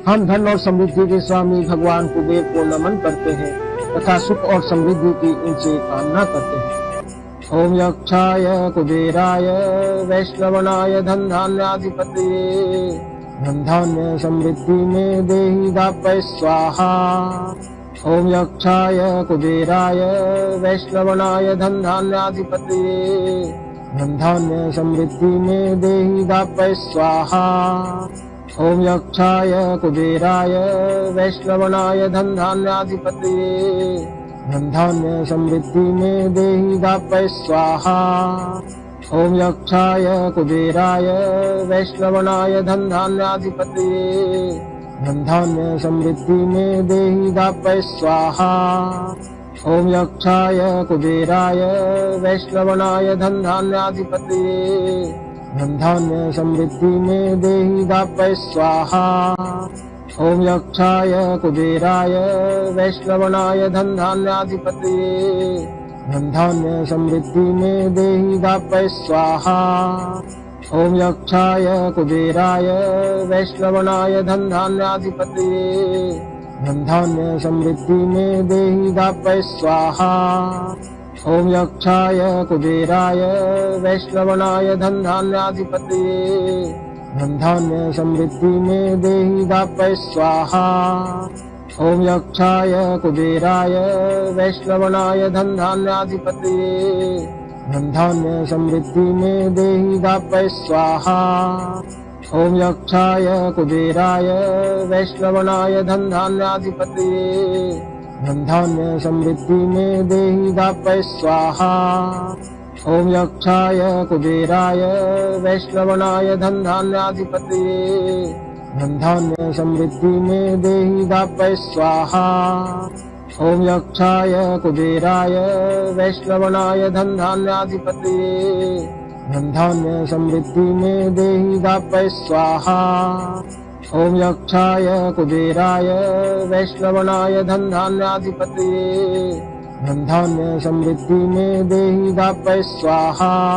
हम धन और समृद्धि के स्वामी भगवान कुबेर को नमन करते हैं तथा सुख और समृद्धि की इनसे कामना करते हैं। ओम यक्षाय कुबेराय वैष्णवनाय धन धान्याधिपतये धन धान्य समृद्धि में देहि दापय स्वाहा। ओम यक्षाय कुबेराय वैष्णवनाय धन धान्याधिपतये धन धान्य समृद्धि में देहि दापय स्वाहा। ओम यक्षाय कुबेराय वैष्णवनाय धन धान्याधिपतये धन धान्य समृद्धि में देहि दापय स्वाहा। ओम यक्षाय कुबेराय वैष्णवनाय धन धान्याधिपतये धन धान्य समृद्धि में देहि दापय स्वाहा। ओम यक्षाय कुबेराय वैष्णवनाय धन धान्याधिपतये धन धान्य समृद्धि में देहि दापय स्वाहा। ओम यक्षाय कुबेराय वैष्णवनाय धन धान्याधिपतये धन धान्य समृद्धि में देहि दापय स्वाहा। ओम यक्षाय कुबेराय वैष्णवनाय धन धान्याधिपतये धन धान्य समृद्धि में देहि दापय स्वाहा। ओम यक्षाय कुबेराय वैष्णवनाय धन धान्याधिपतये धन धान्य समृद्धि में देहि दापय स्वाहा। ओम यक्षाय कुबेराय वैष्णवनाय धन धान्याधिपतये धन धान्य समृद्धि में देहि दापय स्वाहा। ओम यक्षाय कुबेराय वैष्णवनाय धन धान्याधिपतये धन धान्य समृद्धि में देहि दापय स्वाहा। ओम यक्षाय कुबेराय वैष्णवनाय धन धान्याधिपतये धन धान्य समृद्धि में देहि दापय स्वाहा। ओम यक्षाय कुबेराय वैष्णवनाय धन धान्याधिपतये धन धान्य समृद्धि में देहि दापय स्वाहा। ओम यक्षाय कुबेराय वैष्णवनाय धन धान्याधिपतये धन धान्य समृद्धि में देहि दापय स्वाहा।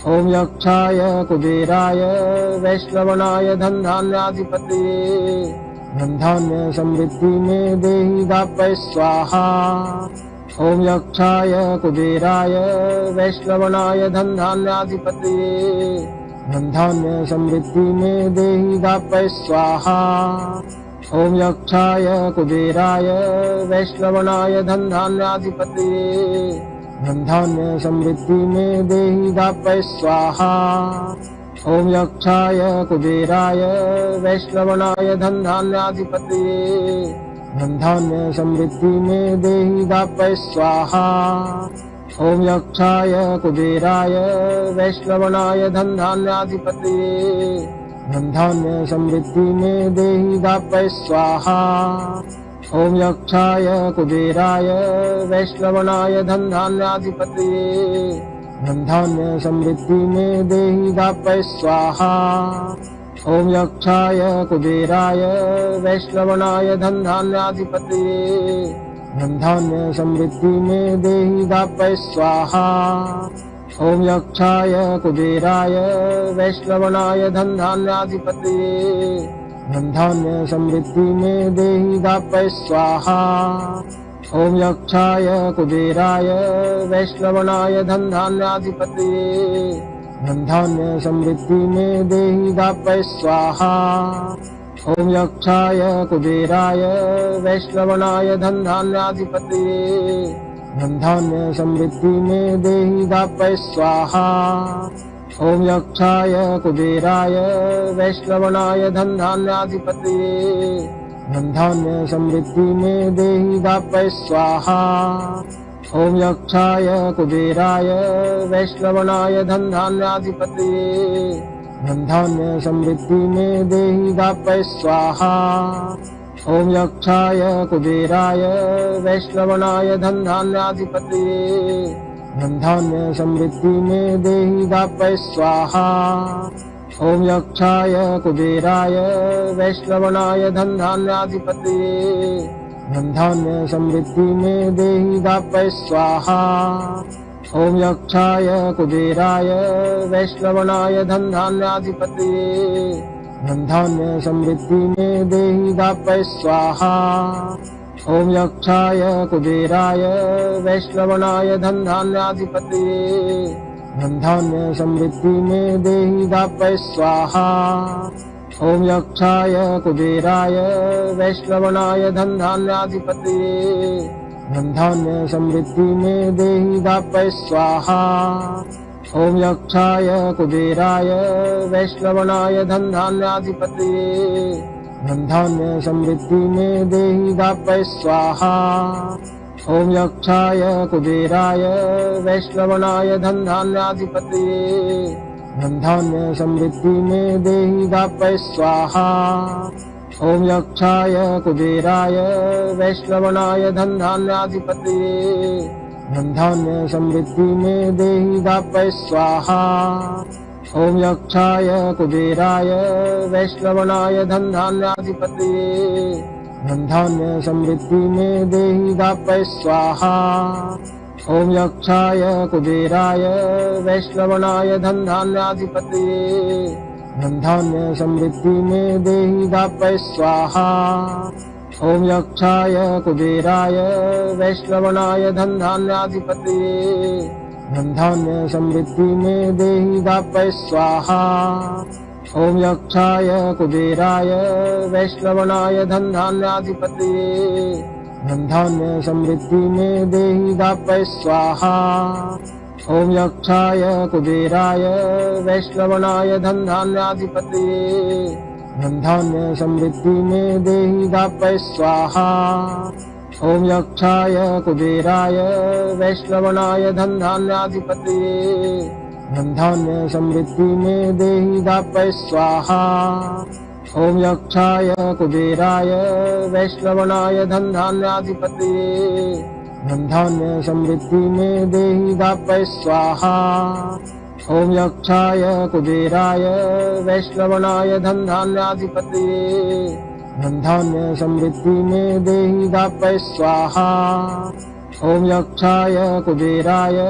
ओम यक्षाय कुबेराय वैष्णवनाय धन धान्याधिपतये धन धान्य समृद्धि में देहि दापय स्वाहा। ओम यक्षाय कुबेराय वैष्णवनाय धन धान्याधिपतये धन धान्य समृद्धि में देहि दापय स्वाहा। ओम यक्षाय कुबेराय वैष्णवनाय धन धान्याधिपतये धन धान्य समृद्धि में देहि दापय स्वाहा। ओम यक्षाय कुबेराय वैष्णवनाय धन धान्याधिपतये धन धान्य समृद्धि में देहि दापय स्वाहा। ओम यक्षाय कुबेराय वैष्णवनाय धन धान्याधिपतये धन धान्य समृद्धि में देहि दापय स्वाहा। ओम यक्षाय कुबेराय वैष्णवनाय धन धान्याधिपतये धन धान्य समृद्धि में देहि दापय स्वाहा। ओम यक्षाय कुबेराय वैष्णवनाय धन धान्याधिपतये धन धान्य समृद्धि में देहि दापय स्वाहा। ओम यक्षाय कुबेराय वैष्णवनाय धन धान्याधिपतये धन धान्य समृद्धि में देहि दापय स्वाहा। ओम यक्षाय कुबेराय वैष्णवनाय धन धान्याधिपतये धन धान्य समृद्धि में देहि दापय स्वाहा। ओम यक्षाय कुबेराय वैष्णवनाय धन धान्याधिपतये धन धान्य समृद्धि में देहि दापय स्वाहा। ओम यक्षाय कुबेराय वैष्णवनाय धन धान्याधिपतये धन धान्य समृद्धि में देहि दापय स्वाहा। ओम यक्षाय कुबेराय वैष्णवनाय धन धान्याधिपतये धन धान्य समृद्धि में देहि दापय स्वाहा। ओम यक्षाय कुबेराय वैष्णवनाय धन धान्याधिपतये धन धान्य समृद्धि में देहि दापय स्वाहा। ओम यक्षाय कुबेराय वैष्णवनाय धन धान्याधिपतये धन धान्य समृद्धि में देहि दापय स्वाहा। ओम यक्षाय कुबेराय वैष्णवनाय धन धान्याधिपतये धन धान्य समृद्धि में देहि दापय स्वाहा। ओम यक्षाय कुबेराय वैष्णवनाय धन धान्याधिपतये धन धान्य समृद्धि में देहि दापय स्वाहा। ओम यक्षाय कुबेराय वैष्णवनाय धन धान्याधिपतये धन धान्य समृद्धि में देहि दापय स्वाहा। ओम यक्षाय कुबेराय वैष्णवनाय धन धान्याधिपतये धन धान्य समृद्धि में देहि दापय स्वाहा। ओम यक्षाय कुबेराय वैष्णवनाय धन धान्याधिपतये धन धान्य समृद्धि में देहि दापय स्वाहा। ओम यक्षाय कुबेराय वैष्णवनाय धन धान्याधिपतये धन धान्य समृद्धि में देहि दापय स्वाहा। ओम यक्षाय कुबेराय वैष्णवनाय धन धान्याधिपतये धन धान्य समृद्धि में देहि दापय स्वाहा। ओम यक्षाय कुबेराय वैष्णवनाय धन धान्याधिपतये धन धान्य समृद्धि में देहि दापय स्वाहा। ओम यक्षाय कुबेराय वैष्णवनाय धन धान्याधिपतये धन धान्य समृद्धि में देहि दापय स्वाहा। ओम यक्षाय कुबेराय वैष्णवनाय धन धान्याधिपतये धन धान्य समृद्धि में देहि दापय स्वाहा। ओम यक्षाय कुबेराय वैष्णवनाय धन धान्याधिपतये धन धान्य समृद्धि में देहि दापय स्वाहा। ओम यक्षाय कुबेराय वैष्णवनाय धन धान्याधिपतये धन धान्य समृद्धि में देहि दापय स्वाहा। ओम यक्षाय कुबेराय वैष्णवनाय धन धान्याधिपतये धन धान्य समृद्धि में देहि दापय स्वाहा। ओम यक्षाय कुबेराय वैष्णवनाय धन धान्याधिपतये धन धान्य समृद्धि में देहि दापय स्वाहा। ओम यक्षाय कुबेराय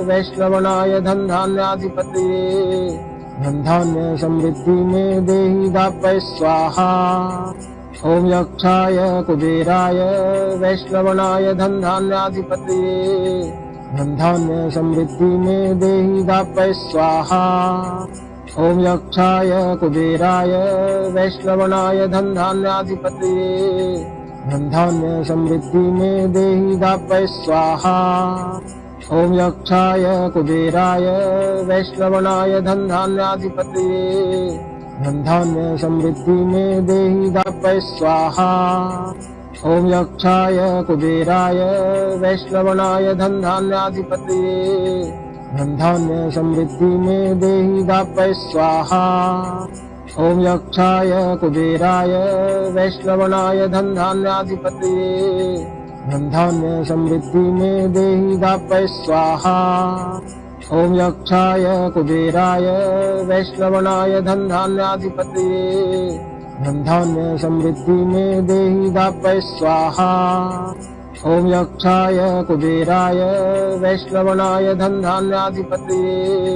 वैष्णवनाय धन धान्याधिपतये धन धान्य समृद्धि में देहि दापय स्वाहा। ओम यक्षाय कुबेराय वैष्णवनाय धन धान्याधिपतये धन धान्य समृद्धि में देहि दापय स्वाहा। ओम यक्षाय कुबेराय वैष्णवनाय धन धान्याधिपतये धन धान्य समृद्धि में देहि दापय स्वाहा। ओम यक्षाय कुबेराय वैष्णवनाय धन धान्याधिपतये धन धान्य समृद्धि में देहि दापय स्वाहा। ओम यक्षाय कुबेराय वैष्णवनाय धन धान्याधिपतये धन धान्य समृद्धि में देहि दापय स्वाहा। ओम यक्षाय कुबेराय वैष्णवनाय धन धान्याधिपतये धन धान्य समृद्धि में देहि दापय स्वाहा। ओम यक्षाय कुबेराय वैष्णवनाय धन धान्याधिपतये धन धान्य समृद्धि में देहि दापय स्वाहा। ओम यक्षाय कुबेराय वैष्णवनाय धन धान्याधिपतये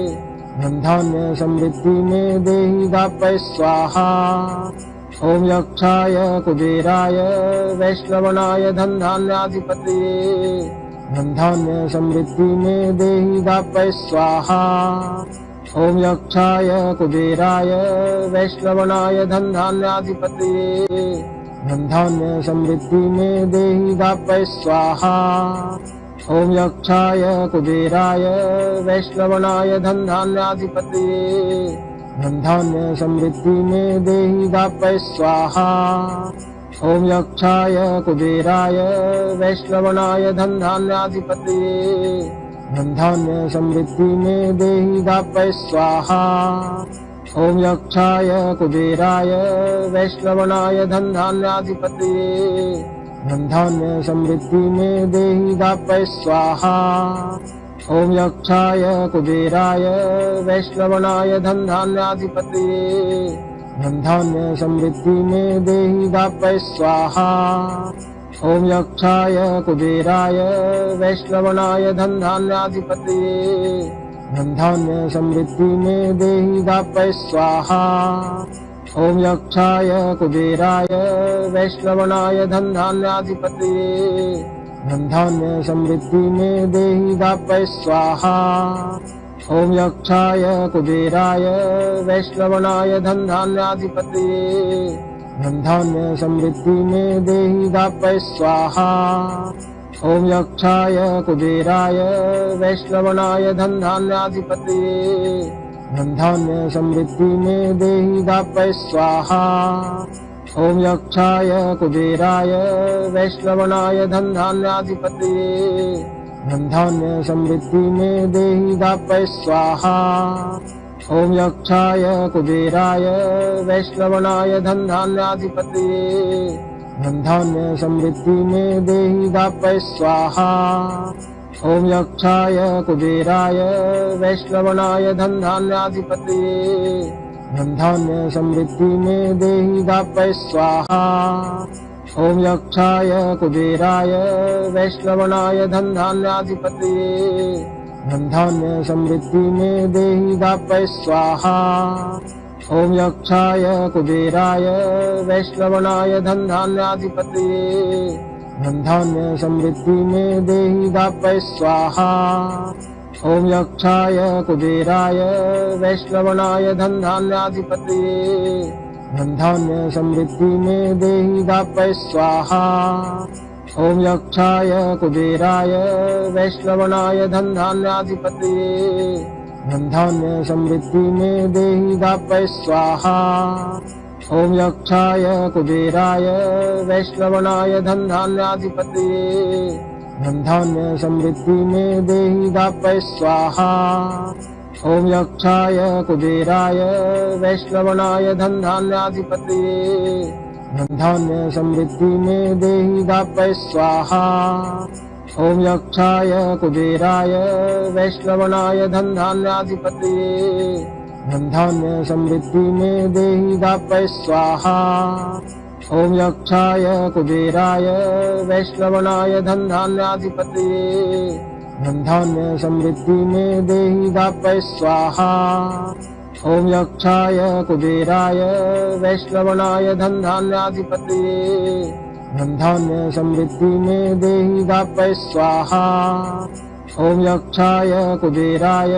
धन धान्य समृद्धि में देहि दापय स्वाहा। ओम यक्षाय कुबेराय वैष्णवनाय धन धान्याधिपतये धन धान्य समृद्धि में देहि दापय स्वाहा। ओम यक्षाय कुबेराय वैष्णवनाय धन धान्याधिपतये धन धान्य समृद्धि में देहि दापय स्वाहा। ओम यक्षाय कुबेराय वैष्णवनाय धन धान्याधिपतये धन धान्य समृद्धि में देहि दापय स्वाहा। ओम यक्षाय कुबेराय वैष्णवनाय धन धान्याधिपतये धन धान्य समृद्धि में देहि दापय स्वाहा। ओम यक्षाय कुबेराय वैष्णवनाय धन धान्याधिपतये धन धान्य समृद्धि में देहि दापय स्वाहा। ओम यक्षाय कुबेराय वैष्णवनाय धन धान्याधिपतये धन धान्य समृद्धि में देहि दापय स्वाहा। ओम यक्षाय कुबेराय वैष्णवनाय धन धान्याधिपतये धन धान्य समृद्धि में देहि दापय स्वाहा। ओम यक्षाय कुबेराय वैष्णवनाय धनधान्याधिपतये धन धान्य समृद्धि में देहि दापय स्वाहा। ओम यक्षाय कुबेराय वैष्णवनाय धन धान्याधिपतये धन धान्य समृद्धि में देहि दापय स्वाहा। ओम यक्षाय कुबेराय वैष्णवनाय धन धान्याधिपतये धन धान्य समृद्धि में देहि दापय स्वाहा। ओम यक्षाय कुबेराय वैष्णवनाय धन धान्याधिपतये धन धान्य समृद्धि में देहि दापय स्वाहा। ओम यक्षाय कुबेराय वैष्णवनाय धन धान्याधिपतये धन धान्य समृद्धि में देहि दापय स्वाहा। ओम यक्षाय कुबेराय वैष्णवनाय धन धान्याधिपतये धन धान्य समृद्धि में देहि दापय स्वाहा। ओम यक्षाय कुबेराय वैष्णवनाय धन धान्याधिपतये धन धान्य समृद्धि में देहि दापय स्वाहा। ओम यक्षाय कुबेराय वैष्णवनाय धन धान्याधिपतये धन धान्य समृद्धि में देहि दापय स्वाहा। ओम यक्षाय कुबेराय वैष्णवनाय धन धान्याधिपतये धन धान्य समृद्धि में देहि दापय स्वाहा। ओम यक्षाय कुबेराय वैष्णवनाय धन धान्याधिपतये धन धान्य समृद्धि में देहि दापय स्वाहा। ओम यक्षाय कुबेराय वैष्णवनाय धन धान्याधिपतये धन धान्य समृद्धि में देहि दापय स्वाहा। ओम यक्षाय कुबेराय वैष्णवनाय धन धान्याधिपतये धन धान्य समृद्धि में देहि दापय स्वाहा। ओम यक्षाय कुबेराय वैष्णवनाय धन धान्याधिपतये धन धान्य समृद्धि में देहि दापय स्वाहा। ओम यक्षाय कुबेराय वैष्णवनाय धन धान्याधिपतये धन धान्य समृद्धि में देहि दापय स्वाहा। ओम यक्षाय कुबेराय वैष्णवनाय धन धान्याधिपतये धन धान्य समृद्धि में देहि दापय स्वाहा। ओम यक्षाय कुबेराय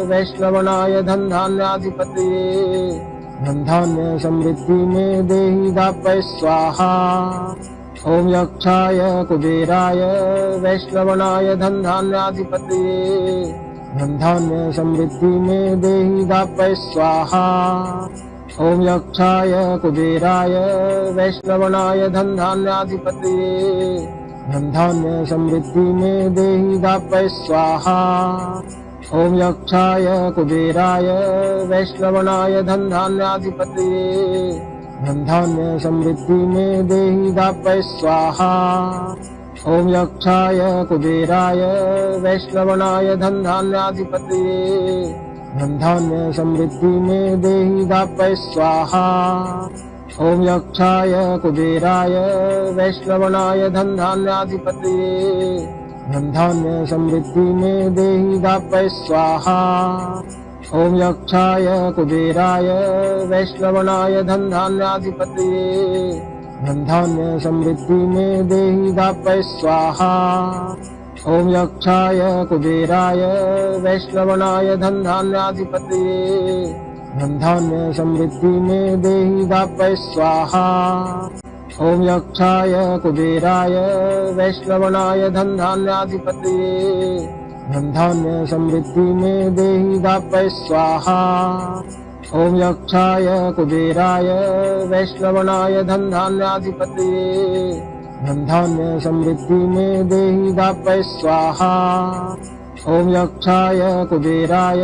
वैष्णवनाय धन धान्याधिपतये धन धान्य समृद्धि में देहि दापय स्वाहा। ओम यक्षाय कुबेराय वैष्णवनाय धन धान्याधिपतये धन धान्य समृद्धि में देहि दापय स्वाहा। ओम यक्षाय कुबेराय वैष्णवनाय धन धान्याधिपतये धन धान्य समृद्धि में देहि दापय स्वाहा। ओम यक्षाय कुबेराय वैष्णवनाय धन धान्याधिपतये धन धान्य समृद्धि में देहि दापय स्वाहा। ओम यक्षाय कुबेराय वैष्णवनाय धन धान्याधिपतये धन धान्य समृद्धि में देहि दापय स्वाहा। ओम यक्षाय कुबेराय वैष्णवनाय धन धान्याधिपतये धन धान्य समृद्धि में देहि दापय स्वाहा। ओम यक्षाय कुबेराय वैष्णवनाय धन धान्याधिपतये धन धान्य समृद्धि में देहि दापय स्वाहा। ओम यक्षाय कुबेराय वैष्णवनाय धन धान्याधिपतये धन धान्य समृद्धि में देहि दापय स्वाहा। ओम यक्षाय कुबेराय वैष्णवनाय धन धान्याधिपतये धन धान्य समृद्धि में देहि दापय स्वाहा। ओम यक्षाय कुबेराय वैष्णवनाय धन धान्याधिपतये धन धान्य समृद्धि में देहि दापय स्वाहा। ओम यक्षाय कुबेराय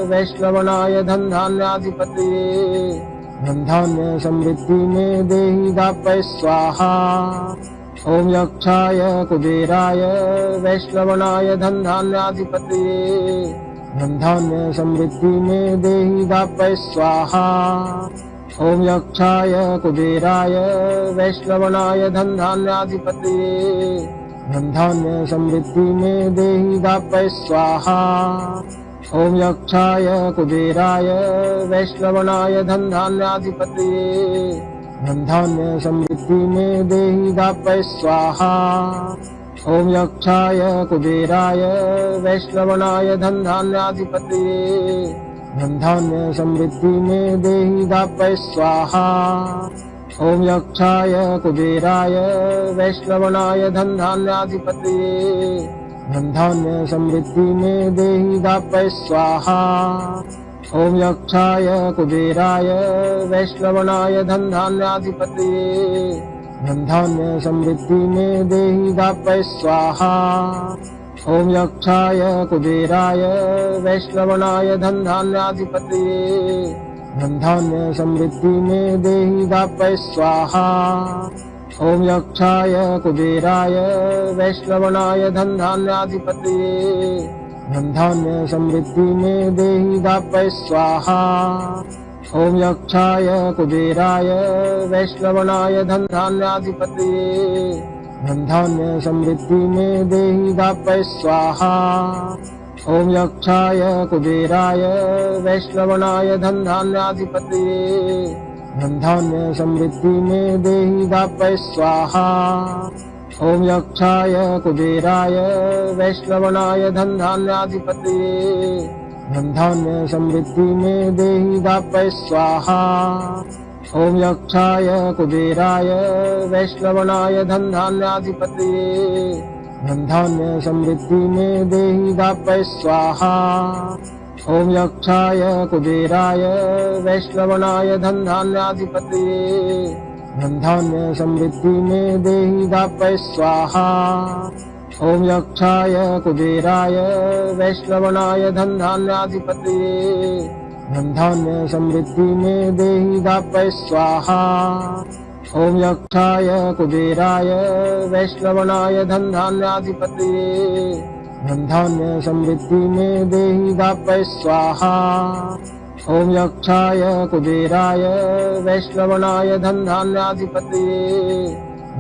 वैष्णवनाय धन धान्याधिपतये धन धान्य समृद्धि में देहि दापय स्वाहा। ओम यक्षाय कुबेराय वैष्णवनाय धन धान्याधिपतये धन धान्य समृद्धि में देहि दापय स्वाहा। ओम यक्षाय कुबेराय वैष्णवनाय धन धान्याधिपतये धन धान्य समृद्धि में देहि दापय स्वाहा। ॐ यक्षाय कुबेराय वैश्रवणाय धनधान्याधिपतये धनधान्य समृद्धि में देहि दापय स्वाहा। ॐ यक्षाय कुबेराय वैश्रवणाय धनधान्याधिपतये धनधान्य समृद्धि में देहि दापय स्वाहा। ॐ यक्षाय कुबेराय वैश्रवणाय धनधान्याधिपतये धनधान्य समृद्धि में देहि दापय स्वाहा। ॐ यक्षाय कुबेराय वैश्रवणाय धनधान्याधिपतये धनधान्य समृद्धि में देहि दापय स्वाहा। ॐ यक्षाय कुबेराय वैश्रवणाय धनधान्याधिपतये धनधान्य समृद्धि में देहि दापय स्वाहा। ॐ यक्षाय कुबेराय वैश्रवणाय धनधान्याधिपतये धनधान्य समृद्धि में देहि दापय स्वाहा। ॐ यक्षाय कुबेराय वैश्रवणाय धनधान्याधिपतये धनधान्य समृद्धि में देहि दापय स्वाहा। ॐ यक्षाय कुबेराय वैश्रवणाय धनधान्याधिपतये धनधान्य समृद्धि में देहि दापय स्वाहा। ॐ यक्षाय कुबेराय वैश्रवणाय धनधान्याधिपतये धनधान्य समृद्धि में देहि दापय स्वाहा। ॐ यक्षाय कुबेराय वैश्रवणाय धनधान्याधिपतये धनधान्य समृद्धि में देहि दापय स्वाहा। ॐ यक्षाय कुबेराय वैश्रवणाय धनधान्याधिपतये धनधान्य समृद्धि में देहि दापय स्वाहा। ॐ यक्षाय कुबेराय वैश्रवणाय धनधान्याधिपतये धनधान्य समृद्धि में देहि दापय स्वाहा। ॐ यक्षाय कुबेराय वैश्रवणाय धनधान्याधिपतये धनधान्य समृद्धि में देहि दापय स्वाहा। ॐ यक्षाय कुबेराय वैश्रवणाय धनधान्याधिपतये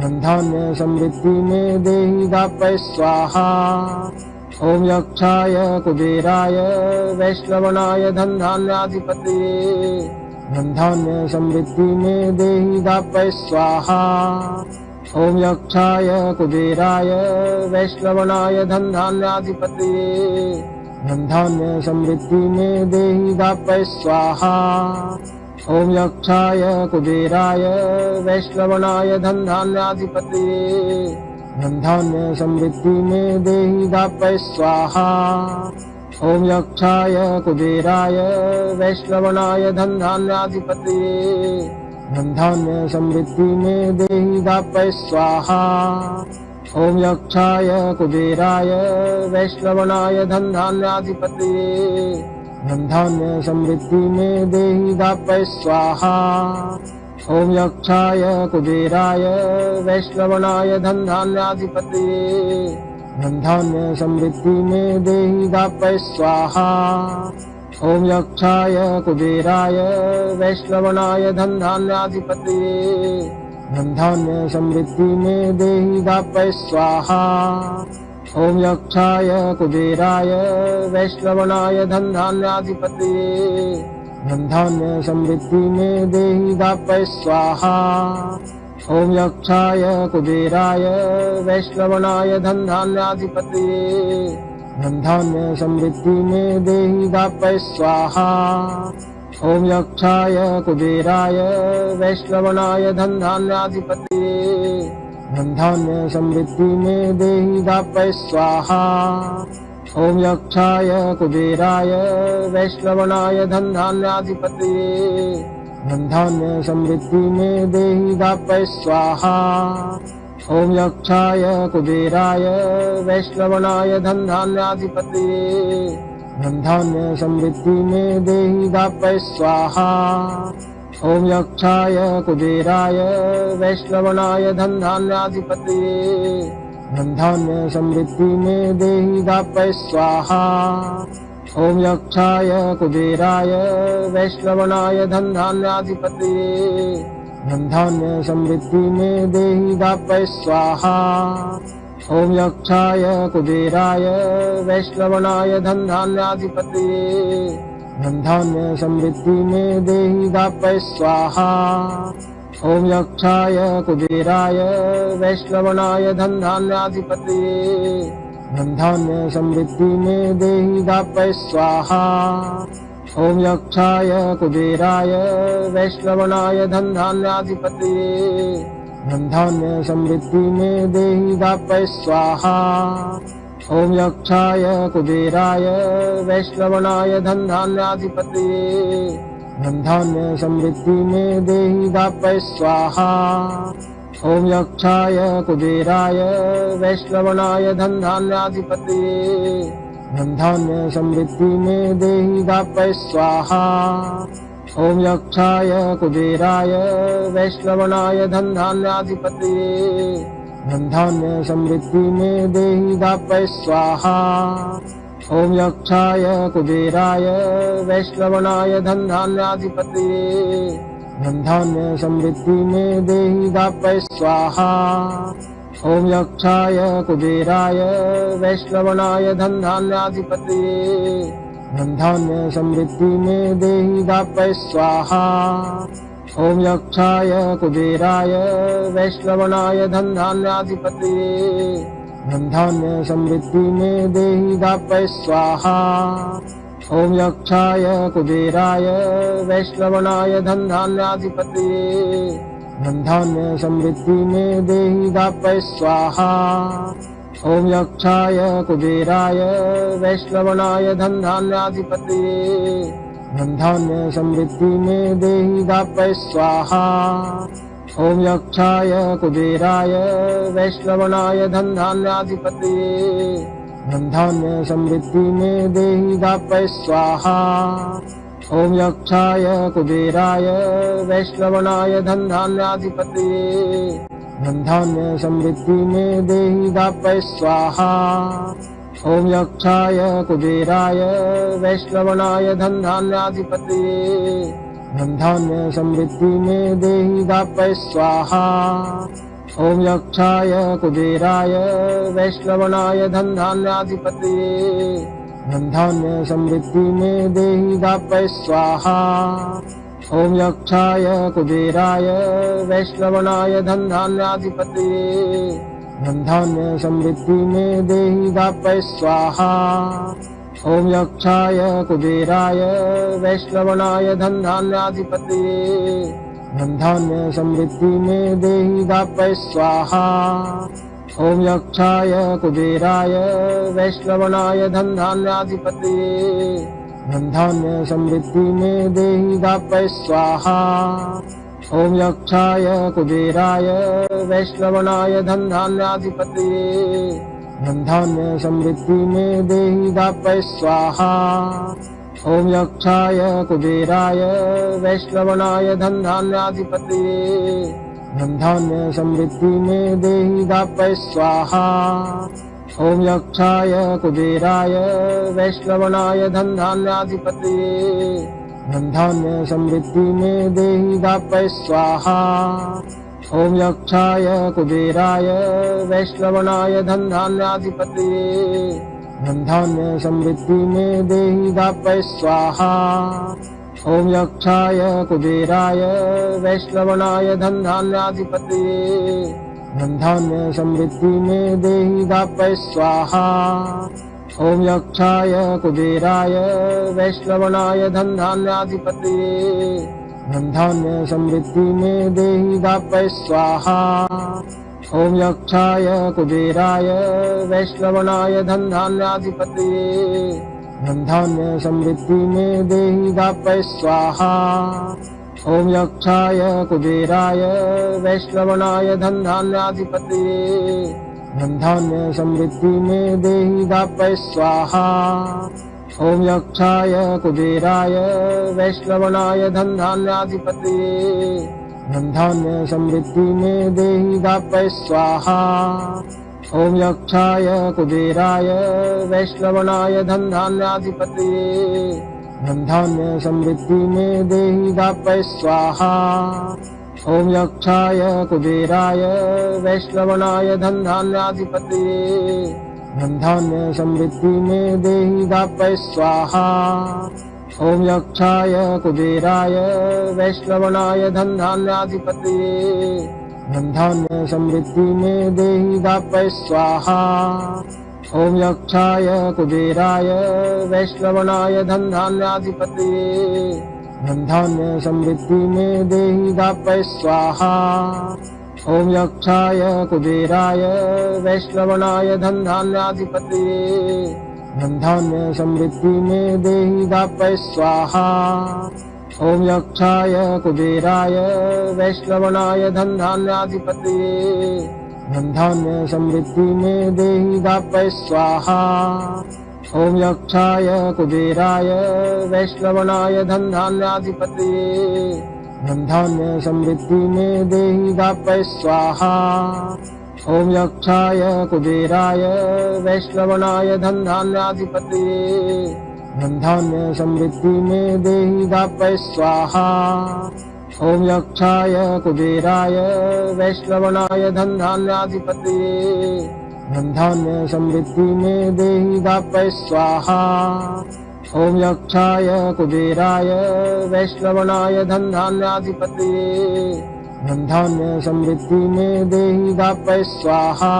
धनधान्य समृद्धि में देहि दापय स्वाहा। ॐ यक्षाय कुबेराय वैश्रवणाय धनधान्याधिपतये धनधान्य समृद्धि में देहि दापय स्वाहा। ॐ यक्षाय कुबेराय वैश्रवणाय धनधान्याधिपतये धनधान्य समृद्धि में देहि दापय स्वाहा। ॐ यक्षाय कुबेराय वैश्रवणाय धनधान्याधिपतये धनधान्य समृद्धि में देहि दापय स्वाहा। ॐ यक्षाय कुबेराय वैश्रवणाय धनधान्याधिपतये धनधान्य समृद्धि में देहि दापय स्वाहा। ॐ यक्षाय कुबेराय वैश्रवणाय धनधान्याधिपतये धनधान्य समृद्धि में देहि दापय स्वाहा। ॐ यक्षाय कुबेराय वैश्रवणाय धनधान्याधिपतये धनधान्य समृद्धि में देहि दापय स्वाहा। ॐ यक्षाय कुबेराय वैश्रवणाय धनधान्याधिपतये धनधान्य समृद्धि में देहि दापय स्वाहा। ॐ यक्षाय कुबेराय वैश्रवणाय धनधान्याधिपतये धनधान्य समृद्धि में देहि दापय स्वाहा। ॐ यक्षाय कुबेराय वैश्रवणाय धनधान्याधिपतये धनधान्य समृद्धि में देहि दापय स्वाहा। ॐ यक्षाय कुबेराय वैश्रवणाय धनधान्याधिपतये धनधान्य समृद्धि में देहि दापय स्वाहा। ॐ यक्षाय कुबेराय वैश्रवणाय धनधान्याधिपतये धनधान्य समृद्धि में देहि दापय स्वाहा। ॐ यक्षाय कुबेराय वैश्रवणाय धनधान्याधिपतये धनधान्य समृद्धि में देहि दापय स्वाहा। ॐ यक्षाय कुबेराय वैश्रवणाय धनधान्याधिपतये धनधान्य समृद्धि में देहि दापय स्वाहा। ॐ यक्षाय कुबेराय वैश्रवणाय धनधान्याधिपतये धनधान्य समृद्धि में देहि दापय स्वाहा। ॐ यक्षाय कुबेराय वैश्रवणाय धनधान्याधिपतये धनधान्य समृद्धि में देहि दापय स्वाहा। ॐ यक्षाय कुबेराय वैश्रवणाय धनधान्याधिपतये धनधान्य समृद्धि में देहि दापय स्वाहा। ॐ यक्षाय कुबेराय वैश्रवणाय धनधान्याधिपतये धनधान्य समृद्धि में देहि दापय स्वाहा। ॐ यक्षाय कुबेराय वैश्रवणाय धनधान्याधिपतये धनधान्य समृद्धि में देहि दापय स्वाहा। ॐ यक्षाय कुबेराय वैश्रवणाय धनधान्याधिपतये धनधान्य समृद्धि में देहि दापय स्वाहा। ॐ यक्षाय कुबेराय वैश्रवणाय धनधान्याधिपतये धनधान्य समृद्धि में देहि दापय स्वाहा। ॐ यक्षाय कुबेराय वैश्रवणाय धनधान्याधिपतये धनधान्य समृद्धि में देहि दापय स्वाहा। ॐ यक्षाय कुबेराय वैश्रवणाय धनधान्याधिपतये धनधान्य समृद्धि में देहि दापय स्वाहा। ॐ यक्षाय कुबेराय वैश्रवणाय धनधान्याधिपतये धनधान्य समृद्धि में देहि दापय स्वाहा। ॐ यक्षाय कुबेराय वैश्रवणाय धनधान्याधिपतये धनधान्य समृद्धि में देहि दापय स्वाहा। ॐ यक्षाय कुबेराय वैश्रवणाय धनधान्याधिपतये धनधान्य समृद्धि में देहि दापय स्वाहा। ॐ यक्षाय कुबेराय वैश्रवणाय धनधान्याधिपतये धनधान्य समृद्धि में देहि दापय स्वाहा। ॐ यक्षाय कुबेराय वैश्रवणाय धनधान्याधिपतये धनधान्य समृद्धि में देहि दापय स्वाहा। ॐ यक्षाय कुबेराय वैश्रवणाय धनधान्याधिपतये धनधान्य समृद्धि में देहि दापय स्वाहा। ॐ यक्षाय कुबेराय वैश्रवणाय धनधान्याधिपतये धनधान्य समृद्धि में देहि दापय स्वाहा। ॐ यक्षाय कुबेराय वैश्रवणाय धनधान्याधिपतये धनधान्य समृद्धि में देहि दापय स्वाहा। ॐ यक्षाय कुबेराय वैश्रवणाय धनधान्याधिपतये धनधान्य समृद्धि में देहि दापय स्वाहा। ॐ यक्षाय कुबेराय वैश्रवणाय धनधान्याधिपतये धनधान्य समृद्धि में देहि दापय स्वाहा। ॐ यक्षाय कुबेराय वैश्रवणाय धनधान्याधिपतये धनधान्य समृद्धि में देहि दापय स्वाहा। ॐ यक्षाय कुबेराय वैश्रवणाय धनधान्याधिपतये धनधान्य समृद्धि में देहि दापय स्वाहा। ॐ यक्षाय कुबेराय वैश्रवणाय धनधान्याधिपतये धनधान्य समृद्धि में देहि दापय स्वाहा। ॐ यक्षाय कुबेराय वैश्रवणाय धनधान्याधिपतये धनधान्य समृद्धि में देहि दापय स्वाहा। ॐ यक्षाय कुबेराय वैश्रवणाय धनधान्याधिपतये धनधान्य समृद्धि में देहि दापय स्वाहा। ॐ यक्षाय कुबेराय वैश्रवणाय धनधान्याधिपतये धनधान्य समृद्धि में देहि दापय स्वाहा। ॐ यक्षाय कुबेराय वैश्रवणाय धनधान्याधिपतये धनधान्य समृद्धि में देहि दापय स्वाहा। ॐ यक्षाय कुबेराय वैश्रवणाय धनधान्याधिपतये धनधान्य समृद्धि में देहि दापय स्वाहा। ॐ यक्षाय कुबेराय वैश्रवणाय धनधान्याधिपतये धनधान्य समृद्धि में देहि दापय स्वाहा। ॐ यक्षाय कुबेराय वैश्रवणाय धनधान्याधिपतये धनधान्य समृद्धि में देहि दापय स्वाहा। ॐ यक्षाय कुबेराय वैष्णवनाय धनधान्याधिपतये धनधान्य समृद्धि में देहि दापय स्वाहा। ॐ यक्षाय कुबेराय वैष्णवनाय धनधान्याधिपतये धनधान्य समृद्धि में देहि दापय स्वाहा। ॐ यक्षाय कुबेराय वैष्णवनाय धनधान्याधिपतये धनधान्य समृद्धि में देहि दापय स्वाहा। ॐ यक्षाय कुबेराय वैष्णवनाय धनधान्याधिपतये धनधान्य समृद्धि में देहि दापय स्वाहा। ॐ यक्षाय कुबेराय वैष्णवनाय धनधान्याधिपतये धनधान्य समृद्धि में देहि दापय स्वाहा। ॐ यक्षाय कुबेराय वैष्णवनाय धनधान्याधिपतये धनधान्य समृद्धि में देहि दापय स्वाहा। ॐ यक्षाय कुबेराय वैष्णवनाय धनधान्याधिपतये धनधान्य समृद्धि में देहि दापय स्वाहा। ॐ यक्षाय कुबेराय वैष्णवनाय धनधान्याधिपतये धनधान्य समृद्धि में देहि दापय स्वाहा। ॐ यक्षाय कुबेराय वैष्णवनाय धनधान्याधिपतये धनधान्य समृद्धि में देहि दापय स्वाहा।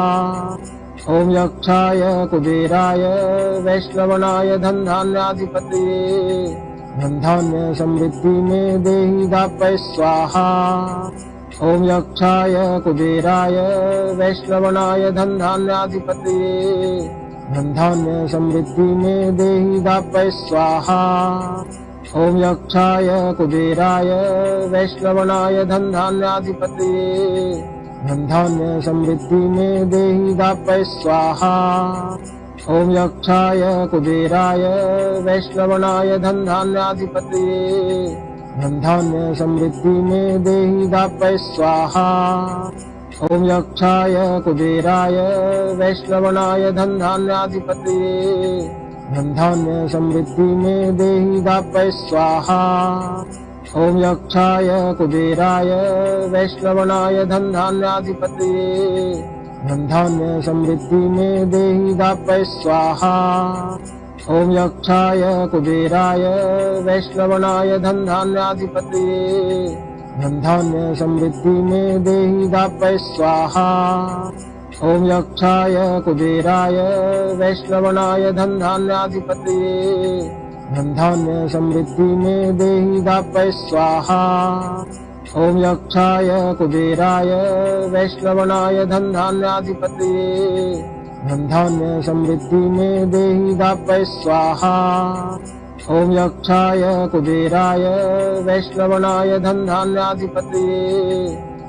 ॐ यक्षाय कुबेराय वैष्णवनाय धनधान्याधिपतये धनधान्य समृद्धि में देहि दापय स्वाहा। ॐ यक्षाय कुबेराय वैष्णवनाय धनधान्याधिपतये धनधान्य समृद्धि में देहि दापय स्वाहा। ॐ यक्षाय कुबेराय वैष्णवनाय धनधान्याधिपतये धनधान्य समृद्धि में देहि दापय स्वाहा। ॐ यक्षाय कुबेराय वैष्णवनाय धनधान्याधिपतये धनधान्य समृद्धि में देहि दापय स्वाहा। ॐ यक्षाय कुबेराय वैष्णवनाय धनधान्याधिपतये धनधान्य समृद्धि में देहि दापय स्वाहा। ॐ यक्षाय कुबेराय वैष्णवनाय धनधान्याधिपतये धनधान्य समृद्धि में देहि दापय स्वाहा। ॐ यक्षाय कुबेराय वैष्णवनाय धनधान्याधिपतये धनधान्य समृद्धि में देहि दापय स्वाहा। ॐ यक्षाय कुबेराय वैष्णवनाय धनधान्याधिपतये धनधान्य समृद्धि में देहि दापय स्वाहा। ॐ यक्षाय कुबेराय वैष्णवनाय धनधान्याधिपतये धनधान्य समृद्धि में देहि दापय स्वाहा। ॐ यक्षाय कुबेराय वैष्णवनाय धनधान्याधिपतये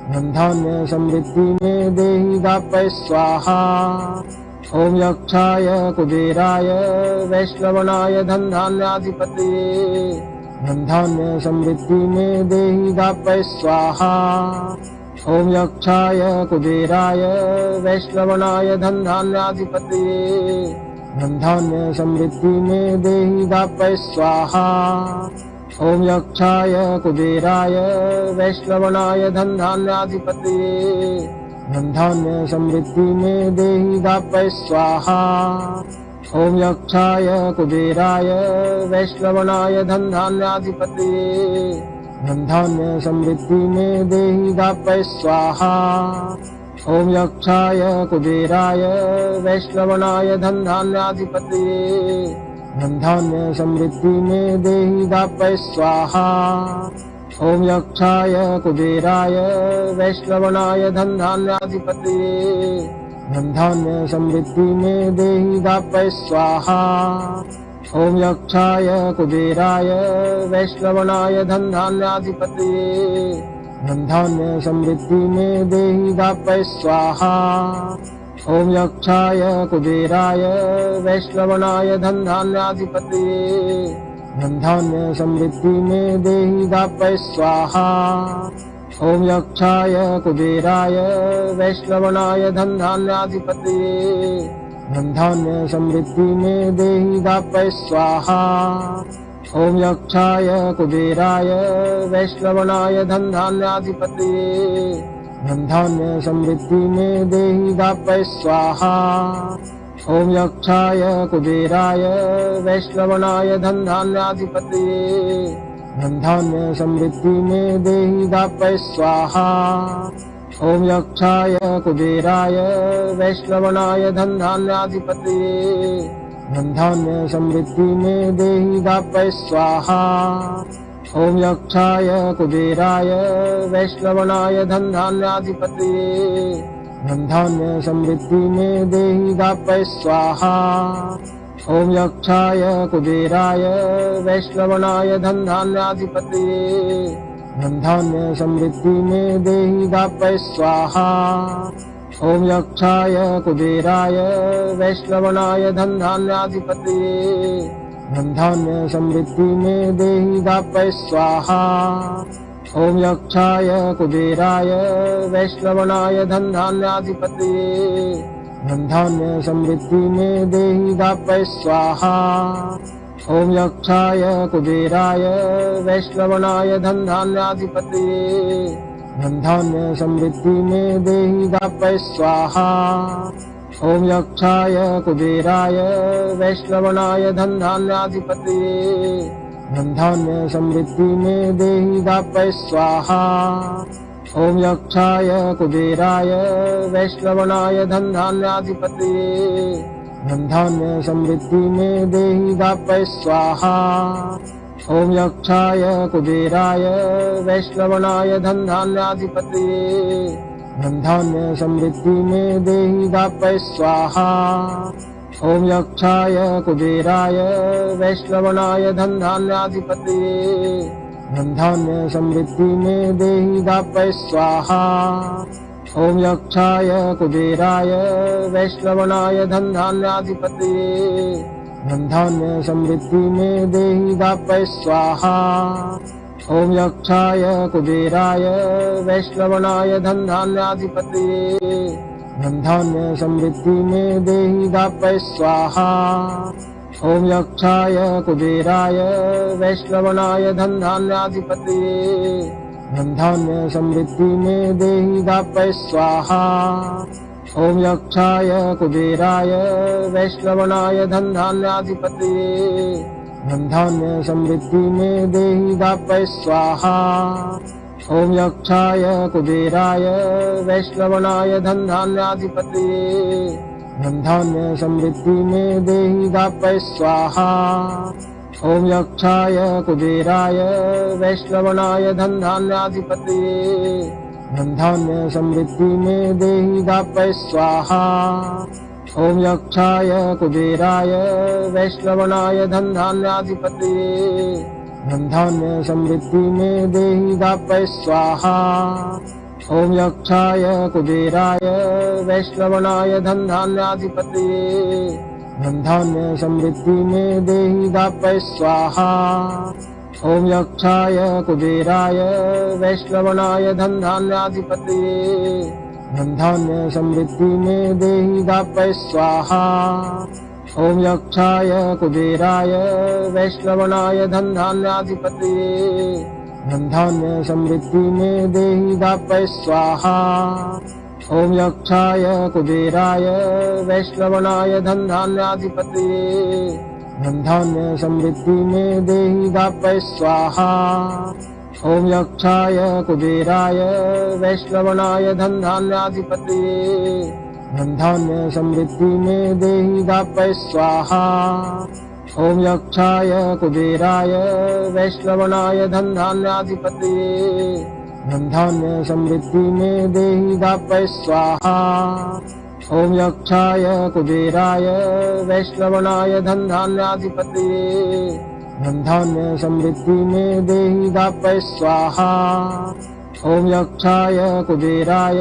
धनधान्य समृद्धि में देहि दापय स्वाहा। ॐ यक्षाय कुबेराय वैष्णवनाय धनधान्याधिपतये धनधान्य समृद्धि में देहि दापय स्वाहा। ॐ यक्षाय कुबेराय वैष्णवनाय धनधान्याधिपतये धनधान्य समृद्धि में देहि दापय स्वाहा। ॐ यक्षाय कुबेराय वैष्णवनाय धनधान्याधिपतये धनधान्य समृद्धि में देहि दापय स्वाहा। ॐ यक्षाय कुबेराय वैष्णवनाय धनधान्याधिपतये धनधान्य समृद्धि में देहि दापय स्वाहा। ॐ यक्षाय कुबेराय वैष्णवनाय धनधान्याधिपतये धनधान्य समृद्धि में देहि दापय स्वाहा। ॐ यक्षाय कुबेराय वैष्णवनाय धनधान्याधिपतये धनधान्य समृद्धि में देहि दापय स्वाहा। ॐ यक्षाय कुबेराय वैष्णवनाय धनधान्याधिपतये धनधान्य समृद्धि में देहि दापय स्वाहा। ॐ यक्षाय कुबेराय वैष्णवनाय धनधान्याधिपतये धनधान्य समृद्धि में देहि दापय स्वाहा। ॐ यक्षाय कुबेराय वैष्णवनाय धनधान्याधिपतये धनधान्य समृद्धि में देहि दापय स्वाहा। ॐ यक्षाय कुबेराय वैश्रवणाय धनधान्याधिपतये धनधान्य समृद्धि में देहि दापय स्वाहा। ॐ यक्षाय कुबेराय वैश्रवणाय धनधान्याधिपतये धनधान्य समृद्धि में देहि दापय स्वाहा। ॐ यक्षाय कुबेराय वैश्रवणाय धनधान्याधिपतये धनधान्य समृद्धि में देहि दापय स्वाहा। ॐ यक्षाय कुबेराय वैश्रवणाय धनधान्याधिपतये धनधान्य समृद्धि में देहि दापय स्वाहा। ॐ यक्षाय कुबेराय वैश्रवणाय धनधान्याधिपतये धनधान्य समृद्धि में देहि दापय स्वाहा। ॐ यक्षाय कुबेराय वैश्रवणाय धनधान्याधिपतये धनधान्य समृद्धि में देहि दापय स्वाहा। ॐ यक्षाय कुबेराय वैश्रवणाय धनधान्याधिपतये धनधान्य समृद्धि में देहि दापय स्वाहा। ॐ यक्षाय कुबेराय वैश्रवणाय धनधान्याधिपतये धनधान्य समृद्धि में देहि दापय स्वाहा। ॐ यक्षाय कुबेराय वैश्रवणाय धनधान्याधिपतये धनधान्य समृद्धि में देहि दापय स्वाहा। ॐ यक्षाय कुबेराय वैश्रवणाय धनधान्याधिपतये धनधान्य समृद्धि में देहि दापय स्वाहा। ॐ यक्षाय कुबेराय वैश्रवणाय धनधान्याधिपतये धनधान्य समृद्धि में देहि दापय स्वाहा। ॐ यक्षाय कुबेराय वैश्रवणाय धनधान्याधिपतये धनधान्य समृद्धि में देहि दापय स्वाहा। ॐ यक्षाय कुबेराय वैश्रवणाय धनधान्याधिपतये धनधान्य समृद्धि में देहि दापय स्वाहा। ॐ यक्षाय कुबेराय वैश्रवणाय धनधान्याधिपतये धनधान्य समृद्धि में देहि दापय स्वाहा। ॐ यक्षाय कुबेराय वैश्रवणाय धनधान्याधिपतये धनधान्य समृद्धि में देहि दापय स्वाहा। ॐ यक्षाय कुबेराय वैश्रवणाय धनधान्याधिपतये धनधान्य समृद्धि में देहि दापय स्वाहा। ॐ यक्षाय कुबेराय वैश्रवणाय धनधान्याधिपतये धनधान्य समृद्धि में देहि दापय स्वाहा। ॐ यक्षाय कुबेराय वैश्रवणाय धनधान्याधिपतये धनधान्य समृद्धि में देहि दापय स्वाहा। ॐ यक्षाय कुबेराय वैश्रवणाय धनधान्याधिपतये धनधान्य समृद्धि में देहि दापय स्वाहा। ॐ यक्षाय कुबेराय वैश्रवणाय धनधान्याधिपतये धनधान्य समृद्धि में देहि दापय स्वाहा। ॐ यक्षाय कुबेराय वैश्रवणाय धनधान्याधिपतये धनधान्य समृद्धि में देहि दापय स्वाहा। ॐ यक्षाय कुबेराय वैश्रवणाय धनधान्याधिपतये धनधान्य समृद्धि में देहि दापय स्वाहा। ॐ यक्षाय कुबेराय वैश्रवणाय धनधान्याधिपतये धनधान्य समृद्धि में देहि दापय स्वाहा। ॐ यक्षाय कुबेराय वैश्रवणाय धनधान्याधिपतये धनधान्य समृद्धि में देहि दापय स्वाहा। ॐ यक्षाय कुबेराय वैश्रवणाय धनधान्याधिपतये धनधान्य समृद्धि में देहि दापय स्वाहा। ॐ यक्षाय कुबेराय वैश्रवणाय धनधान्याधिपतये धनधान्य समृद्धि में देहि दापय स्वाहा। ॐ यक्षाय कुबेराय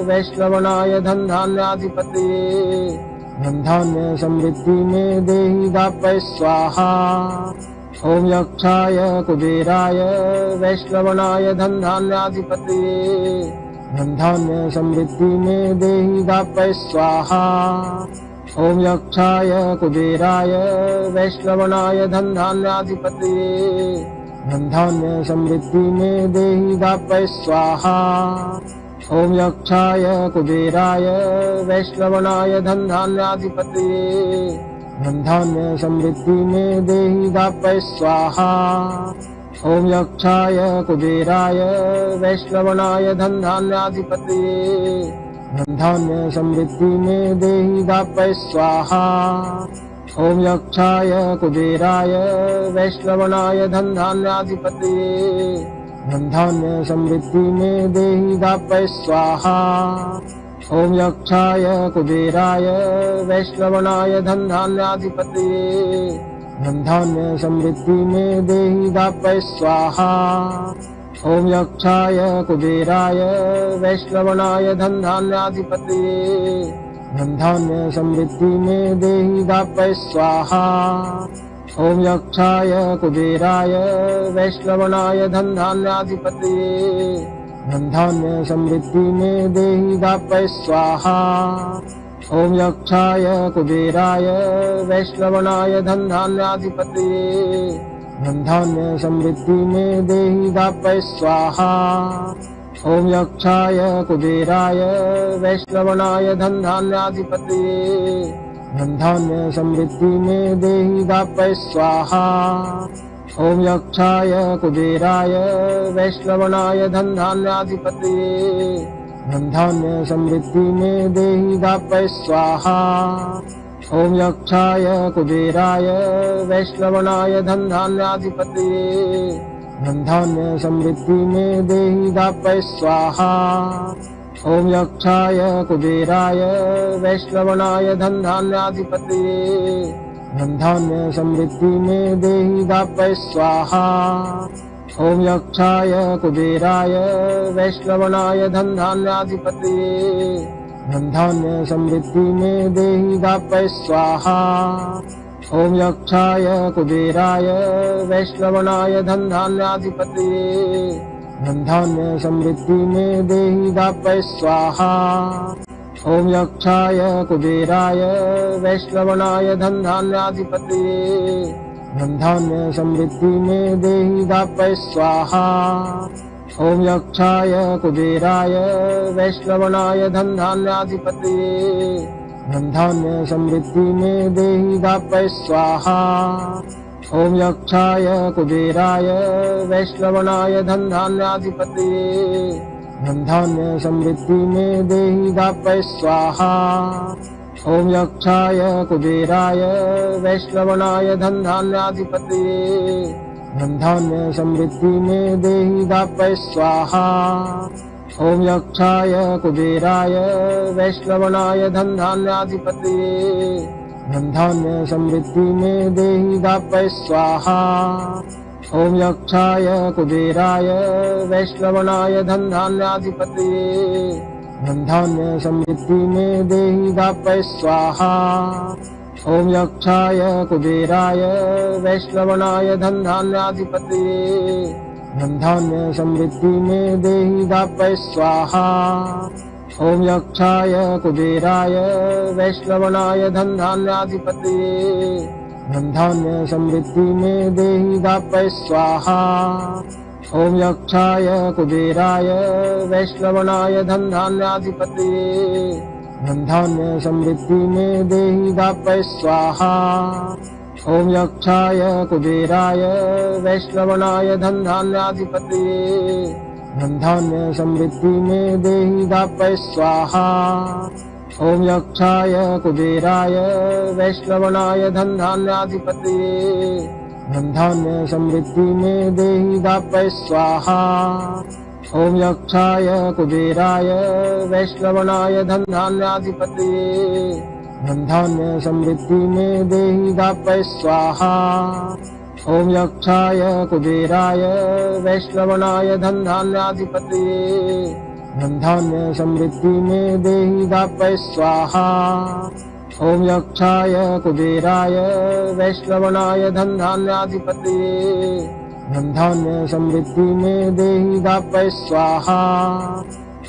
वैश्रवणाय धनधान्याधिपतये धनधान्य समृद्धि में देहि दापय स्वाहा। ॐ यक्षाय कुबेराय वैश्रवणाय धनधान्याधिपतये धनधान्य समृद्धि में देहि दापय स्वाहा। ॐ यक्षाय कुबेराय वैश्रवणाय धनधान्याधिपतये धनधान्य समृद्धि में देहि दापय स्वाहा। ॐ यक्षाय कुबेराय वैश्रवणाय धनधान्याधिपतये धनधान्य समृद्धि में देहि दापय स्वाहा। ॐ यक्षाय कुबेराय वैश्रवणाय धनधान्याधिपतये धनधान्य समृद्धि में देहि दापय स्वाहा। ॐ यक्षाय कुबेराय वैश्रवणाय धनधान्याधिपतये धनधान्य समृद्धि में देहि दापय स्वाहा। ॐ यक्षाय कुबेराय वैश्रवणाय धनधान्याधिपतये धनधान्य समृद्धि में देहि दापय स्वाहा। ॐ यक्षाय कुबेराय वैश्रवणाय धनधान्याधिपतये धनधान्य समृद्धि में देहि दापय स्वाहा। ॐ यक्षाय कुबेराय वैश्रवणाय धनधान्याधिपतये धनधान्य समृद्धि में देहि दापय स्वाहा। ॐ यक्षाय कुबेराय वैश्रवणाय धनधान्याधिपतये धनधान्य समृद्धि में देहि दापय स्वाहा। ॐ यक्षाय कुबेराय वैश्रवणाय धनधान्याधिपतये धनधान्य समृद्धि में देहि दापय स्वाहा। ॐ यक्षाय कुबेराय वैश्रवणाय धनधान्याधिपतये धनधान्य समृद्धि में देहि दापय स्वाहा। ॐ यक्षाय कुबेराय वैश्रवणाय धनधान्याधिपतये धनधान्य समृद्धि में देहि दापय स्वाहा। ॐ यक्षाय कुबेराय वैश्रवणाय धनधान्याधिपतये धनधान्य समृद्धि में देहि दापय स्वाहा। ॐ यक्षाय कुबेराय वैश्रवणाय धनधान्याधिपतये धनधान्य समृद्धि में देहि दापय स्वाहा। ॐ यक्षाय कुबेराय वैश्रवणाय धनधान्याधिपतये धनधान्य समृद्धि में देहि दापय स्वाहा। ॐ यक्षाय कुबेराय वैश्रवणाय धनधान्याधिपतये धनधान्य समृद्धि में देहि दापय स्वाहा। ॐ यक्षाय कुबेराय वैश्रवणाय धनधान्याधिपतये धनधान्य समृद्धि में देहि दापय स्वाहा। ॐ यक्षाय कुबेराय वैश्रवणाय धनधान्याधिपतये धनधान्य समृद्धि में देहि दापय स्वाहा। ॐ यक्षाय कुबेराय वैश्रवणाय धनधान्याधिपतये धनधान्य समृद्धि में देहि दापय स्वाहा। ॐ यक्षाय कुबेराय वैश्रवणाय धनधान्याधिपतये धनधान्य समृद्धि में देहि दापय स्वाहा। ॐ यक्षाय कुबेराय वैश्रवणाय धनधान्याधिपतये धनधान्य समृद्धि में देहि दापय स्वाहा। ॐ यक्षाय कुबेराय वैश्रवणाय धनधान्याधिपतये धनधान्य समृद्धि में देहि दापय स्वाहा। ॐ यक्षाय कुबेराय वैश्रवणाय धनधान्याधिपतये धनधान्य समृद्धि में देहि दापय स्वाहा। ॐ यक्षाय कुबेराय वैश्रवणाय धनधान्याधिपतये धनधान्य समृद्धि में देहि दापय स्वाहा। ॐ यक्षाय कुबेराय वैश्रवणाय धनधान्याधिपतये धनधान्य समृद्धि में देहि दापय स्वाहा। ॐ यक्षाय कुबेराय वैश्रवणाय धनधान्याधिपतये धनधान्य समृद्धि में देहि दापय स्वाहा। ॐ यक्षाय कुबेराय वैश्रवणाय धनधान्याधिपतये धनधान्य समृद्धि में देहि दापय स्वाहा। ॐ यक्षाय कुबेराय वैश्रवणाय धनधान्याधिपतये धनधान्य समृद्धि में देहि दापय स्वाहा। ॐ यक्षाय कुबेराय वैश्रवणाय धनधान्याधिपतये धनधान्य समृद्धि में देहि दापय स्वाहा।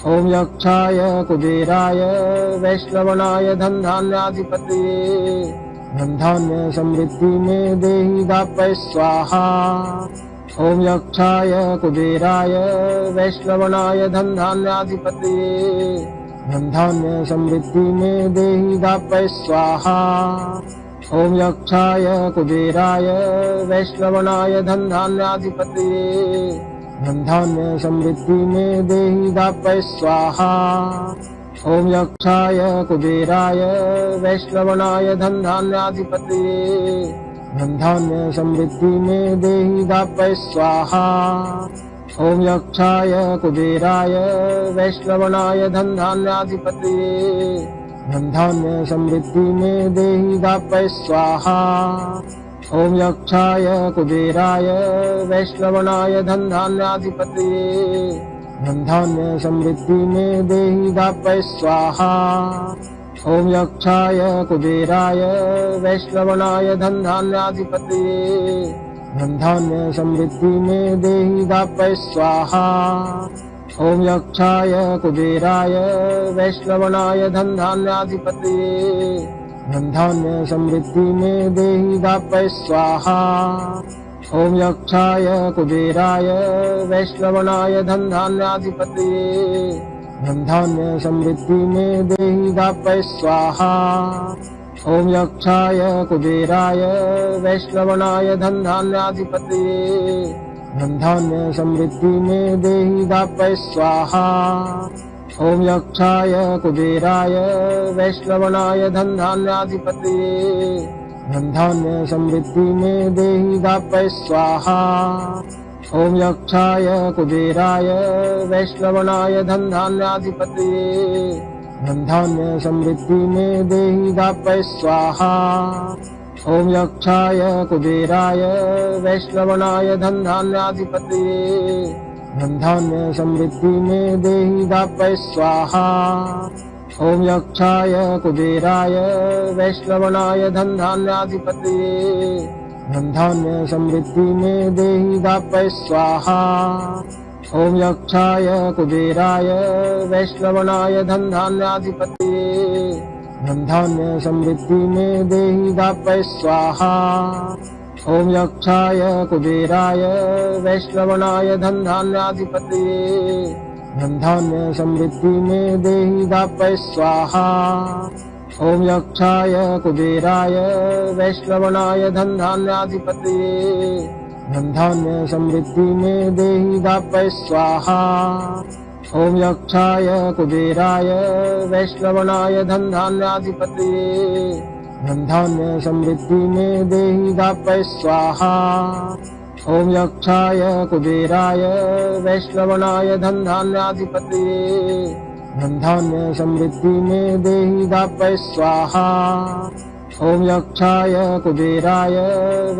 ॐ यक्षाय कुबेराय वैष्णवनाय धनधान्याधिपतये धनधान्य समृद्धि में देहि दापय स्वाहा। ॐ यक्षाय कुबेराय वैष्णवनाय धनधान्याधिपतये धनधान्य समृद्धि में देहि दापय स्वाहा। ॐ यक्षाय कुबेराय वैष्णवनाय धनधान्याधिपतये धनधान्य समृद्धि में देहि दापय स्वाहा। ॐ यक्षाय कुबेराय वैष्णवनाय धनधान्याधिपतये धनधान्य समृद्धि में देहि दापय स्वाहा। ॐ यक्षाय कुबेराय वैष्णवनाय धनधान्याधिपतये धनधान्य समृद्धि में देहि दापय स्वाहा। ॐ यक्षाय कुबेराय वैष्णवनाय धनधान्याधिपतये धनधान्य समृद्धि में देहि दापय स्वाहा। ॐ यक्षाय कुबेराय वैष्णवनाय धनधान्याधिपतये धनधान्य समृद्धि में देहि दापय स्वाहा। ॐ यक्षाय कुबेराय वैष्णवनाय धनधान्याधिपतये धनधान्य समृद्धि में देहि दापय स्वाहा। ॐ यक्षाय कुबेराय वैष्णवनाय धनधान्याधिपतये धनधान्य समृद्धि में देहि दापय स्वाहा। ॐ यक्षाय कुबेराय वैष्णवनाय धनधान्याधिपतये धनधान्य समृद्धि में देहि दापय स्वाहा। ॐ यक्षाय कुबेराय वैष्णवनाय धनधान्याधिपतये धनधान्य समृद्धि में देहि दापय स्वाहा। ॐ यक्षाय कुबेराय वैष्णवनाय धनधान्याधिपतये धनधान्य समृद्धि में देहि दापय स्वाहा। ॐ यक्षाय कुबेराय वैष्णवनाय धनधान्याधिपतये धनधान्य समृद्धि में देहि दापय स्वाहा। ॐ यक्षाय कुबेराय वैष्णवनाय धनधान्याधिपतये धनधान्य समृद्धि में देहि दापय स्वाहा। ॐ यक्षाय कुबेराय वैष्णवनाय धनधान्याधिपतये धनधान्य समृद्धि में देहि दापय स्वाहा। ॐ यक्षाय कुबेराय वैष्णवनाय धनधान्याधिपतये धनधान्य समृद्धि में देहि दापय स्वाहा। ॐ यक्षाय कुबेराय वैष्णवनाय धनधान्याधिपतये धनधान्य समृद्धि में देहि दापय स्वाहा। ॐ यक्षाय कुबेराय वैष्णवनाय धनधान्याधिपतये धनधान्य समृद्धि में देहि दापय स्वाहा। ॐ यक्षाय कुबेराय वैष्णवनाय धनधान्याधिपतये धनधान्य समृद्धि में देहि दापय स्वाहा। ॐ यक्षाय कुबेराय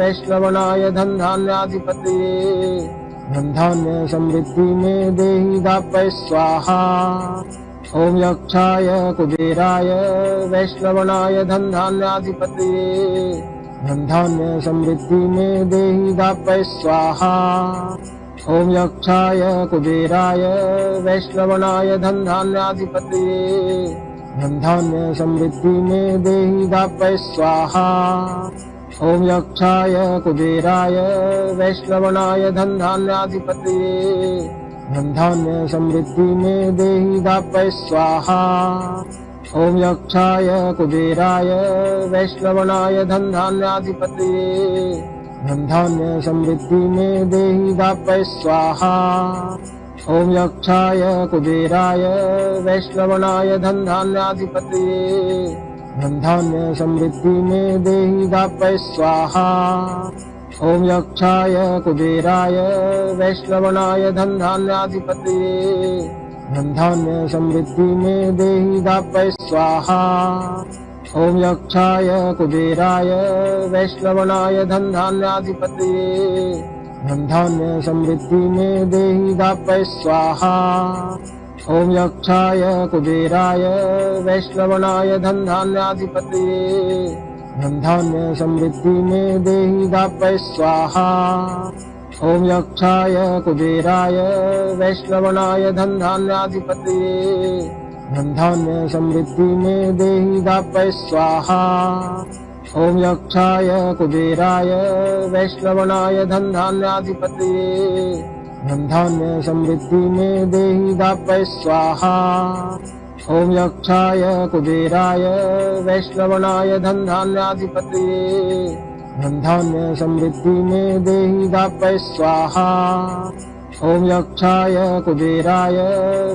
वैष्णवनाय धनधान्याधिपतये धनधान्य समृद्धि में देहि दापय स्वाहा। ॐ यक्षाय कुबेराय वैष्णवनाय धनधान्याधिपतये धनधान्य समृद्धि में देहि दापय स्वाहा। ॐ यक्षाय कुबेराय वैष्णवनाय धनधान्याधिपतये धनधान्य समृद्धि में देहि दापय स्वाहा। ॐ यक्षाय कुबेराय वैष्णवनाय धनधान्याधिपतये धनधान्य समृद्धि में देहि दापय स्वाहा। ॐ यक्षाय कुबेराय वैष्णवनाय धनधान्याधिपतये धनधान्य समृद्धि में देहि दापय स्वाहा। ॐ यक्षाय कुबेराय वैष्णवनाय धनधान्याधिपतये धनधान्य समृद्धि में देहि दापय स्वाहा। ॐ यक्षाय कुबेराय वैष्णवनाय धनधान्याधिपतये धनधान्य समृद्धि में देहि दापय स्वाहा। ॐ यक्षाय कुबेराय वैष्णवनाय धनधान्याधिपतये धनधान्य समृद्धि में देहि दापय स्वाहा। ॐ यक्षाय कुबेराय वैष्णवनाय धनधान्याधिपतये धनधान्य समृद्धि में देहि दापय स्वाहा। ॐ यक्षाय कुबेराय वैष्णवनाय धनधान्याधिपतये धनधान्य समृद्धि में देहि दापय स्वाहा। ॐ यक्षाय कुबेराय वैष्णवनाय धनधान्याधिपतये धनधान्य समृद्धि में देहि दापय स्वाहा। ॐ यक्षाय कुबेराय वैष्णवनाय धनधान्याधिपतये धनधान्य समृद्धि में देहि दापय स्वाहा। ॐ यक्षाय कुबेराय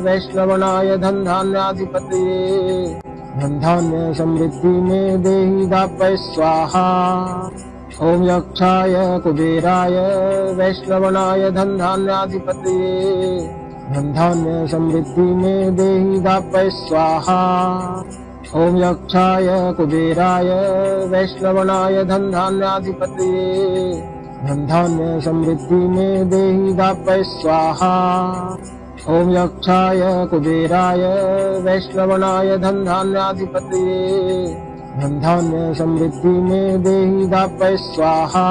वैष्णवनाय धनधान्याधिपतये धनधान्य समृद्धि में देहि दापय स्वाहा। ॐ यक्षाय कुबेराय वैष्णवनाय धनधान्याधिपतये धनधान्य समृद्धि में देहि दापय स्वाहा। ॐ यक्षाय कुबेराय वैष्णवनाय धनधान्याधिपतये धनधान्य समृद्धि में देहि दापय स्वाहा। ॐ यक्षाय कुबेराय वैष्णवनाय धनधान्याधिपतये धनधान्य समृद्धि में देहि दापय स्वाहा।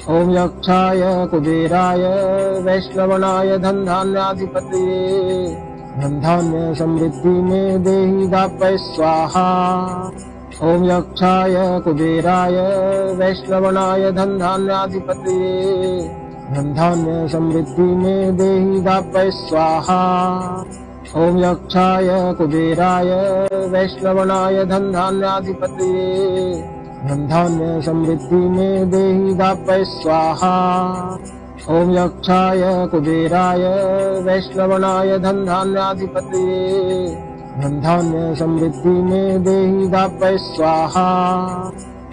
ॐ यक्षाय कुबेराय वैष्णवनाय धनधान्याधिपतये धनधान्य समृद्धि में देहि दापय स्वाहा। ॐ यक्षाय कुबेराय वैष्णवनाय धनधान्याधिपतये धनधान्य समृद्धि में देहि दापय स्वाहा। ॐ यक्षाय कुबेराय वैष्णवनाय धनधान्याधिपतये धनधान्य समृद्धि में देहि दापय स्वाहा। ॐ यक्षाय कुबेराय वैष्णवनाय धनधान्याधिपतये धनधान्य समृद्धि में देहि दापय स्वाहा।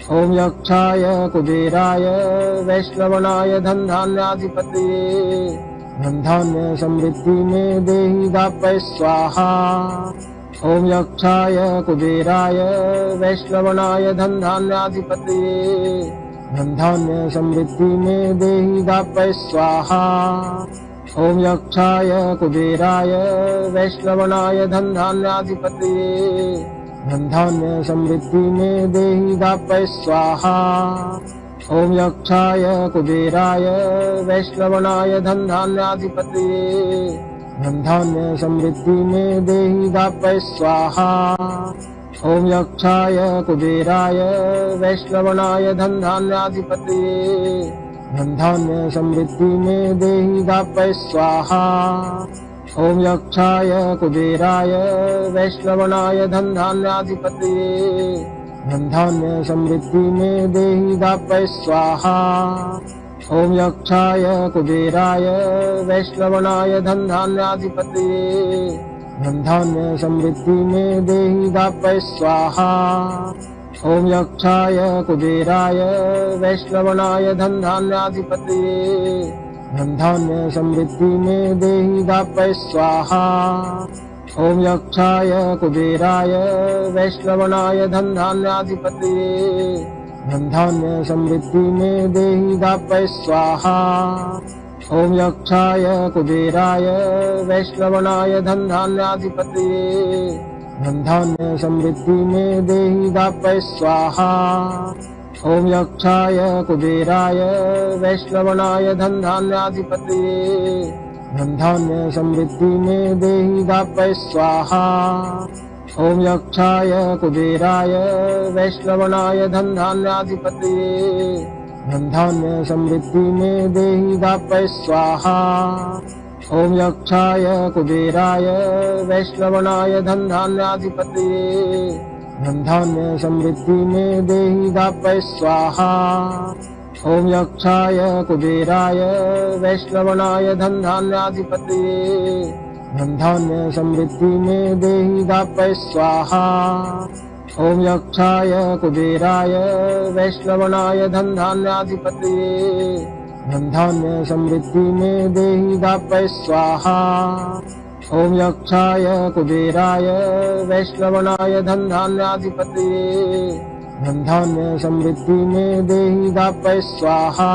ॐ यक्षाय कुबेराय वैष्णवनाय धनधान्याधिपतये धनधान्य समृद्धि में देहि दापय स्वाहा। ॐ यक्षाय कुबेराय वैष्णवनाय धनधान्याधिपतये धनधान्य समृद्धि में देहि दापय स्वाहा। ॐ यक्षाय कुबेराय वैष्णवनाय धनधान्याधिपतये धनधान्य समृद्धि में देहि दापय स्वाहा। ॐ यक्षाय कुबेराय वैष्णवनाय धनधान्याधिपतये धनधान्य समृद्धि में देहि दापय स्वाहा। ॐ यक्षाय कुबेराय वैष्णवनाय धनधान्याधिपतये धनधान्य समृद्धि में देहि दापय स्वाहा। ॐ यक्षाय कुबेराय वैष्णवनाय धनधान्याधिपतये धनधान्य समृद्धि में देहि दापय स्वाहा। ॐ यक्षाय कुबेराय वैष्णवनाय धनधान्याधिपतये धनधान्य समृद्धि में देहि दापय स्वाहा। ॐ यक्षाय कुबेराय वैष्णवनाय धनधान्याधिपतये धनधान्य समृद्धि में देहि दापय स्वाहा। ॐ यक्षाय कुबेराय वैष्णवनाय धनधान्याधिपतये धनधान्य समृद्धि में देहि दापय स्वाहा। ॐ यक्षाय कुबेराय वैष्णवनाय धनधान्याधिपतये धनधान्य समृद्धि में देहि दापय स्वाहा। ॐ यक्षाय कुबेराय वैष्णवनाय धनधान्याधिपतये धनधान्य समृद्धि में देहि दापय स्वाहा। ॐ यक्षाय कुबेराय वैष्णवनाय धनधान्याधिपतये धनधान्य समृद्धि में देहि दापय स्वाहा। ॐ यक्षाय कुबेराय वैष्णवनाय धनधान्याधिपतये धनधान्य समृद्धि में देहि दापय स्वाहा। ॐ यक्षाय कुबेराय वैष्णवनाय धनधान्याधिपतये धनधान्य समृद्धि में देहि दापय स्वाहा। ॐ यक्षाय कुबेराय वैष्णवनाय धनधान्याधिपतये धनधान्य समृद्धि में देहि दापय स्वाहा। ॐ यक्षाय कुबेराय वैष्णवनाय धनधान्याधिपतये धनधान्य समृद्धि में देहि दापय स्वाहा।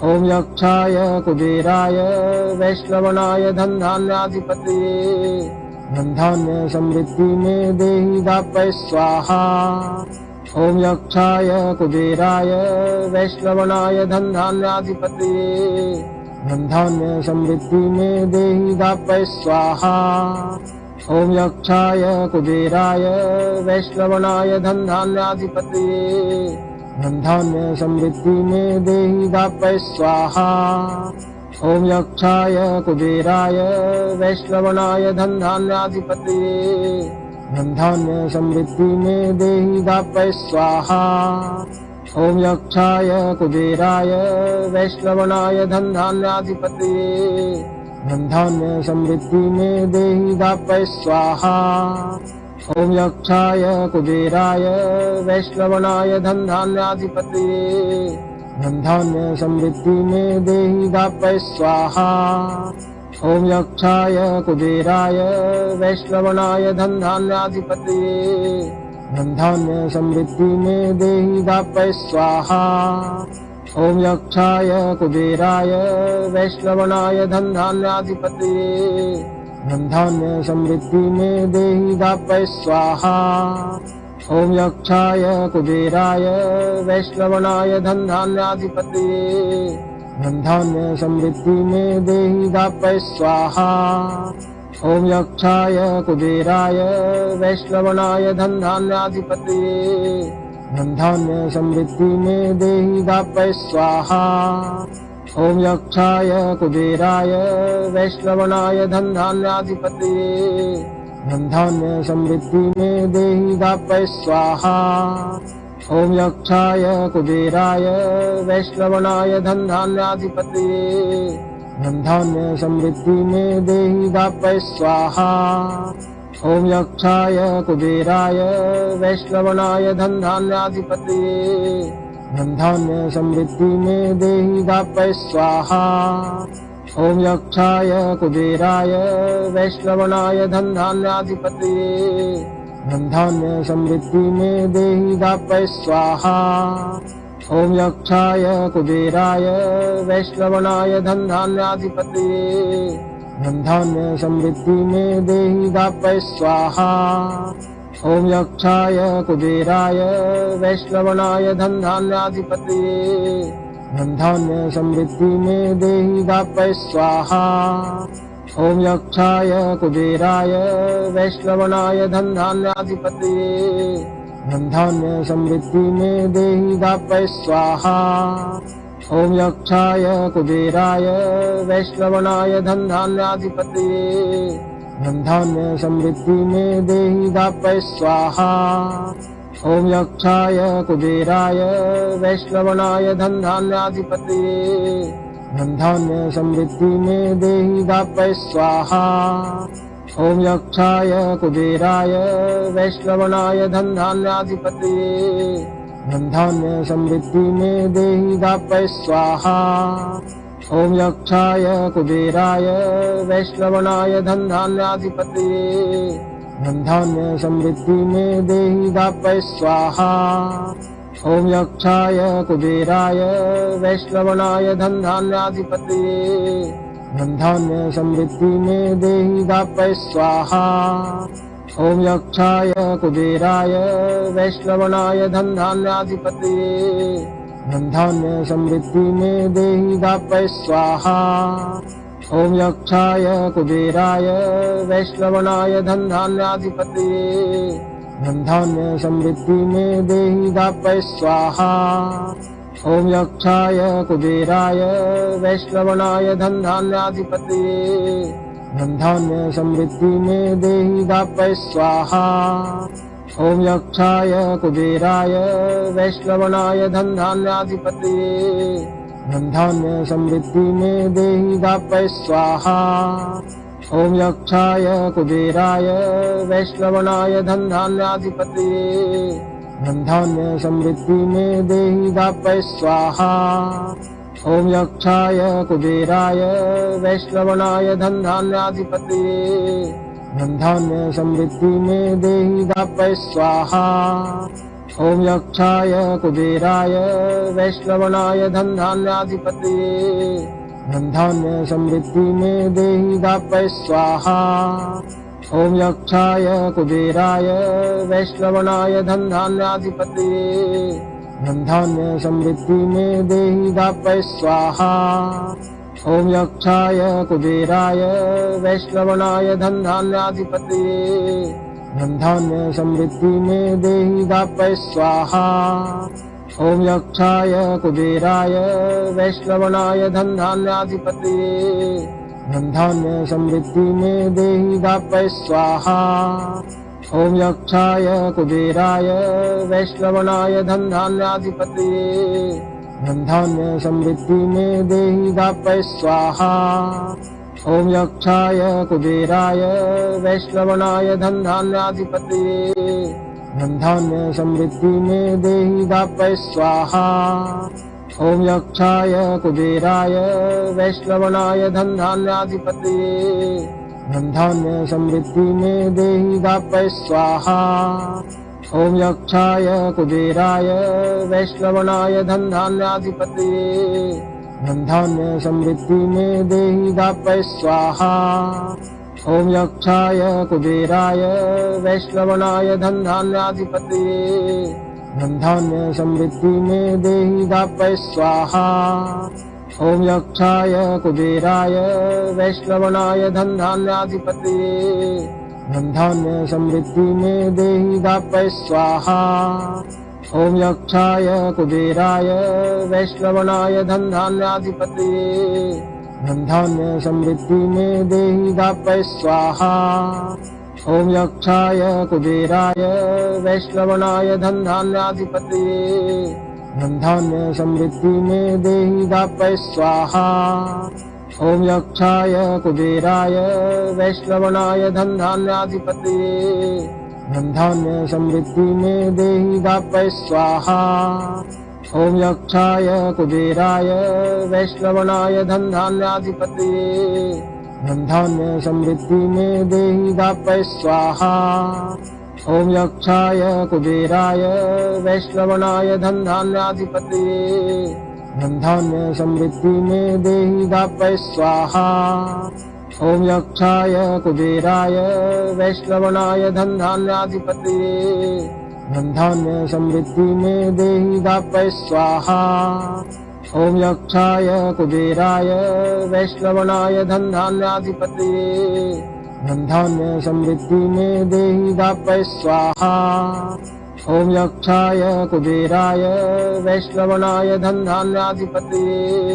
ॐ यक्षाय कुबेराय वैष्णवनाय धनधान्याधिपतये धनधान्य समृद्धि में देहि दापय स्वाहा। ॐ यक्षाय कुबेराय वैष्णवनाय धनधान्याधिपतये धनधान्य समृद्धि में देहि दापय स्वाहा। ॐ यक्षाय कुबेराय वैष्णवनाय धनधान्याधिपतये धनधान्य समृद्धि में देहि दापय स्वाहा। ॐ यक्षाय कुबेराय वैष्णवनाय धनधान्याधिपतये धनधान्य समृद्धि में देहि दापय स्वाहा। ॐ यक्षाय कुबेराय वैष्णवनाय धनधान्याधिपतये धनधान्य समृद्धि में देहि दापय स्वाहा। ॐ यक्षाय कुबेराय वैष्णवनाय धनधान्याधिपतये धनधान्य समृद्धि में देहि दापय स्वाहा। ॐ यक्षाय कुबेराय वैष्णवनाय धनधान्याधिपतये धनधान्य समृद्धि में देहि दापय स्वाहा। ॐ यक्षाय कुबेराय वैष्णवनाय धनधान्याधिपतये धनधान्य समृद्धि में देहि दापय स्वाहा। ॐ यक्षाय कुबेराय वैष्णवनाय धनधान्याधिपतये धनधान्य समृद्धि में देहि दापय स्वाहा। ॐ यक्षाय कुबेराय वैष्णवनाय धनधान्याधिपतये धनधान्य समृद्धि में देहि दापय स्वाहा। ॐ यक्षाय कुबेराय वैष्णवनाय धनधान्याधिपतये धनधान्य समृद्धि में देहि दापय स्वाहा। ॐ यक्षाय कुबेराय वैष्णवनाय धनधान्याधिपतये धनधान्य समृद्धि में देहि दापय स्वाहा। ॐ यक्षाय कुबेराय वैष्णवनाय धनधान्याधिपतये धनधान्य समृद्धि में देहि दापय स्वाहा। ॐ यक्षाय कुबेराय वैष्णवनाय धनधान्याधिपतये धनधान्य समृद्धि में देहि दापय स्वाहा। ॐ यक्षाय कुबेराय वैष्णवनाय धनधान्याधिपतये धनधान्य समृद्धि में देहि दापय स्वाहा। ॐ यक्षाय कुबेराय वैष्णवनाय धनधान्याधिपतये धनधान्य समृद्धि में देहि दापय स्वाहा। ॐ यक्षाय कुबेराय वैष्णवनाय धनधान्याधिपतये धनधान्य समृद्धि में देहि दापय स्वाहा। ॐ यक्षाय कुबेराय वैष्णवनाय धनधान्याधिपतये धनधान्य समृद्धि में देहि दापय स्वाहा। ॐ यक्षाय कुबेराय वैष्णवनाय धनधान्याधिपतये धनधान्य समृद्धि में देहि दापय स्वाहा। ॐ यक्षाय कुबेराय वैष्णवनाय धनधान्याधिपतये धनधान्य समृद्धि में देहि दापय स्वाहा। ॐ यक्षाय कुबेराय वैष्णवनाय धनधान्याधिपतये धनधान्य समृद्धि में देहि दापय स्वाहा। ॐ यक्षाय कुबेराय वैष्णवनाय धनधान्याधिपतये धनधान्य समृद्धि में देहि दापय स्वाहा। ॐ यक्षाय कुबेराय वैष्णवनाय धनधान्याधिपतये धनधान्य समृद्धि में देहि दापय स्वाहा। ॐ यक्षाय कुबेराय वैष्णवनाय धनधान्याधिपतये धनधान्य समृद्धि में देहि दापय स्वाहा। ॐ यक्षाय कुबेराय वैष्णवनाय धनधान्याधिपतये धनधान्य समृद्धि में देहि दापय स्वाहा। ॐ यक्षाय कुबेराय वैष्णवनाय धनधान्याधिपतये धनधान्य समृद्धि में देहि दापय स्वाहा। ॐ यक्षाय कुबेराय वैष्णवनाय धनधान्याधिपतये धनधान्य समृद्धि में देहि दापय स्वाहा। ॐ यक्षाय कुबेराय वैष्णवनाय धनधान्याधिपतये धनधान्य समृद्धि में देहि दापय स्वाहा। ॐ यक्षाय कुबेराय वैष्णवनाय धनधान्याधिपतये धनधान्य समृद्धि में देहि दापय स्वाहा। ॐ यक्षाय कुबेराय वैष्णवनाय धनधान्याधिपतये धनधान्य समृद्धि में देहि दापय स्वाहा। ॐ यक्षाय कुबेराय वैष्णवनाय धनधान्याधिपतये धनधान्य समृद्धि में देहि दापय स्वाहा। ॐ यक्षाय कुबेराय वैष्णवनाय धनधान्याधिपतये धनधान्य समृद्धि में देहि दापय स्वाहा। ॐ यक्षाय कुबेराय वैष्णवनाय धनधान्याधिपतये धनधान्य समृद्धि में देहि दापय स्वाहा। ॐ यक्षाय कुबेराय वैष्णवनाय धनधान्याधिपतये धनधान्य समृद्धि में देहि दापय स्वाहा। ॐ यक्षाय कुबेराय वैष्णवनाय धनधान्याधिपतये धनधान्य समृद्धि में देहि दापय स्वाहा। ॐ यक्षाय कुबेराय वैष्णवनाय धनधान्याधिपतये धनधान्य समृद्धि में देहि दापय स्वाहा। ॐ यक्षाय कुबेराय वैष्णवनाय धनधान्याधिपतये धनधान्य समृद्धि में देहि दापय स्वाहा। ॐ यक्षाय कुबेराय वैष्णवनाय धनधान्याधिपतये धनधान्य समृद्धि में देहि दापय स्वाहा। ॐ यक्षाय कुबेराय वैष्णवनाय धनधान्याधिपतये धनधान्य समृद्धि में देहि दापय स्वाहा। ॐ यक्षाय कुबेराय वैष्णवनाय धनधान्याधिपतये धनधान्य समृद्धि में देहि दापय स्वाहा। ॐ यक्षाय कुबेराय वैष्णवनाय धनधान्याधिपतये धनधान्य समृद्धि में देहि दापय स्वाहा। ॐ यक्षाय कुबेराय वैष्णवनाय धनधान्याधिपतये धनधान्य समृद्धि में देहि दापय स्वाहा। ॐ यक्षाय कुबेराय वैष्णवनाय धनधान्याधिपतये धनधान्य समृद्धि में देहि दापय स्वाहा। ॐ यक्षाय कुबेराय वैष्णवनाय धनधान्याधिपतये धनधान्य समृद्धि में देहि दापय स्वाहा। ॐ यक्षाय कुबेराय वैष्णवनाय धनधान्याधिपतये धनधान्य समृद्धि में देहि दापय स्वाहा। ॐ यक्षाय कुबेराय वैष्णवनाय धनधान्याधिपतये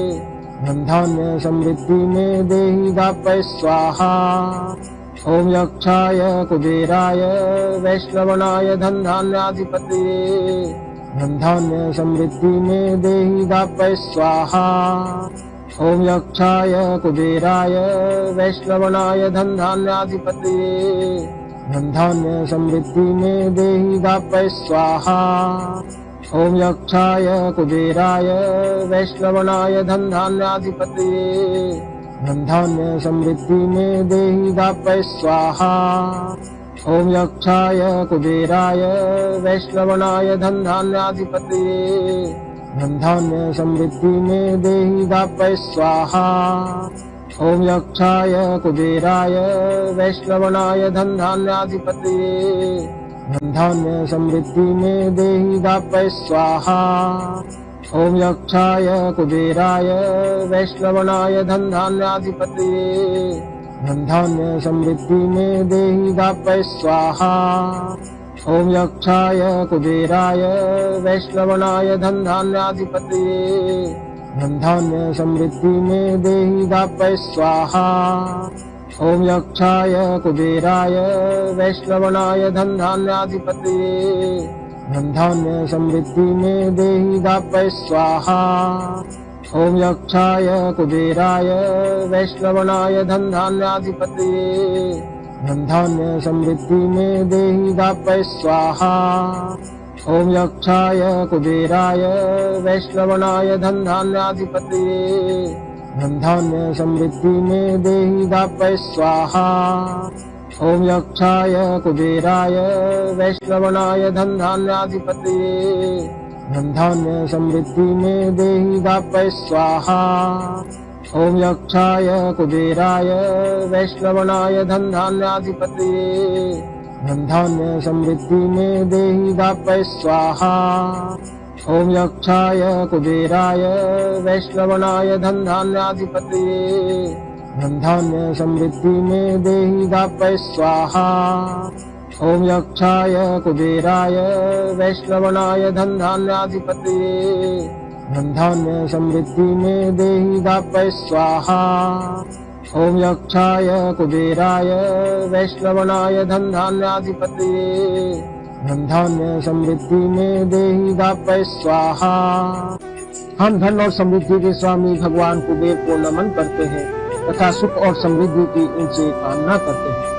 धनधान्य समृद्धि में देहि दापय स्वाहा। ॐ यक्षाय कुबेराय वैष्णवनाय धनधान्याधिपतये धनधान्य समृद्धि में देहि दापय स्वाहा। ॐ यक्षाय कुबेराय वैष्णवनाय धनधान्याधिपतये धनधान्य समृद्धि में देहि दापय स्वाहा। ॐ यक्षाय कुबेराय वैष्णवनाय धनधान्याधिपतये धनधान्य समृद्धि में देहि दापय स्वाहा। ॐ यक्षाय कुबेराय वैष्णवनाय धनधान्याधिपतये धनधान्य समृद्धि में देहि दापय स्वाहा। ॐ यक्षाय कुबेराय वैष्णवनाय धनधान्याधिपतये धनधान्य समृद्धि में देहि दापय स्वाहा। ॐ यक्षाय कुबेराय वैष्णवनाय धनधान्याधिपतये धनधान्य समृद्धि में देहि दापय स्वाहा। ॐ यक्षाय कुबेराय वैष्णवनाय धनधान्याधिपतये धनधान्य समृद्धि में देहि दापय स्वाहा। ॐ यक्षाय कुबेराय वैष्णवनाय धनधान्याधिपतये धनधान्य समृद्धि में देहि दापय स्वाहा। ॐ यक्षाय कुबेराय वैष्णवनाय धनधान्याधिपतये धनधान्य समृद्धि में देहि दापय स्वाहा। ॐ यक्षाय कुबेराय वैष्णवनाय धनधान्याधिपतये धनधान्य समृद्धि में देहि दापय स्वाहा। ॐ यक्षाय कुबेराय वैष्णवनाय धनधान्याधिपतये धनधान्य समृद्धि में देहि दापय स्वाहा। ओम यक्षाय कुबेराय वैष्णवनाय धन धान्याधिपतये धन धान्य समृद्धि में देहि दापय स्वाहा। ओम यक्षाय कुबेराय वैष्णवनाय धन धान्याधिपतये धन धान्य समृद्धि में देहि दापय स्वाहा। ओम यक्षाय कुबेराय वैष्णवनाय धन धान्याधिपतये धन धान्य समृद्धि में देहि दापय स्वाहा। ओम यक्षाय कुबेराय वैष्णवनाय धन धान्याधिपतये धन धान्य समृद्धि में देहि दापय स्वाहा। हम धन और समृद्धि के स्वामी भगवान कुबेर को नमन करते हैं तथा सुख और समृद्धि की उनसे कामना करते हैं।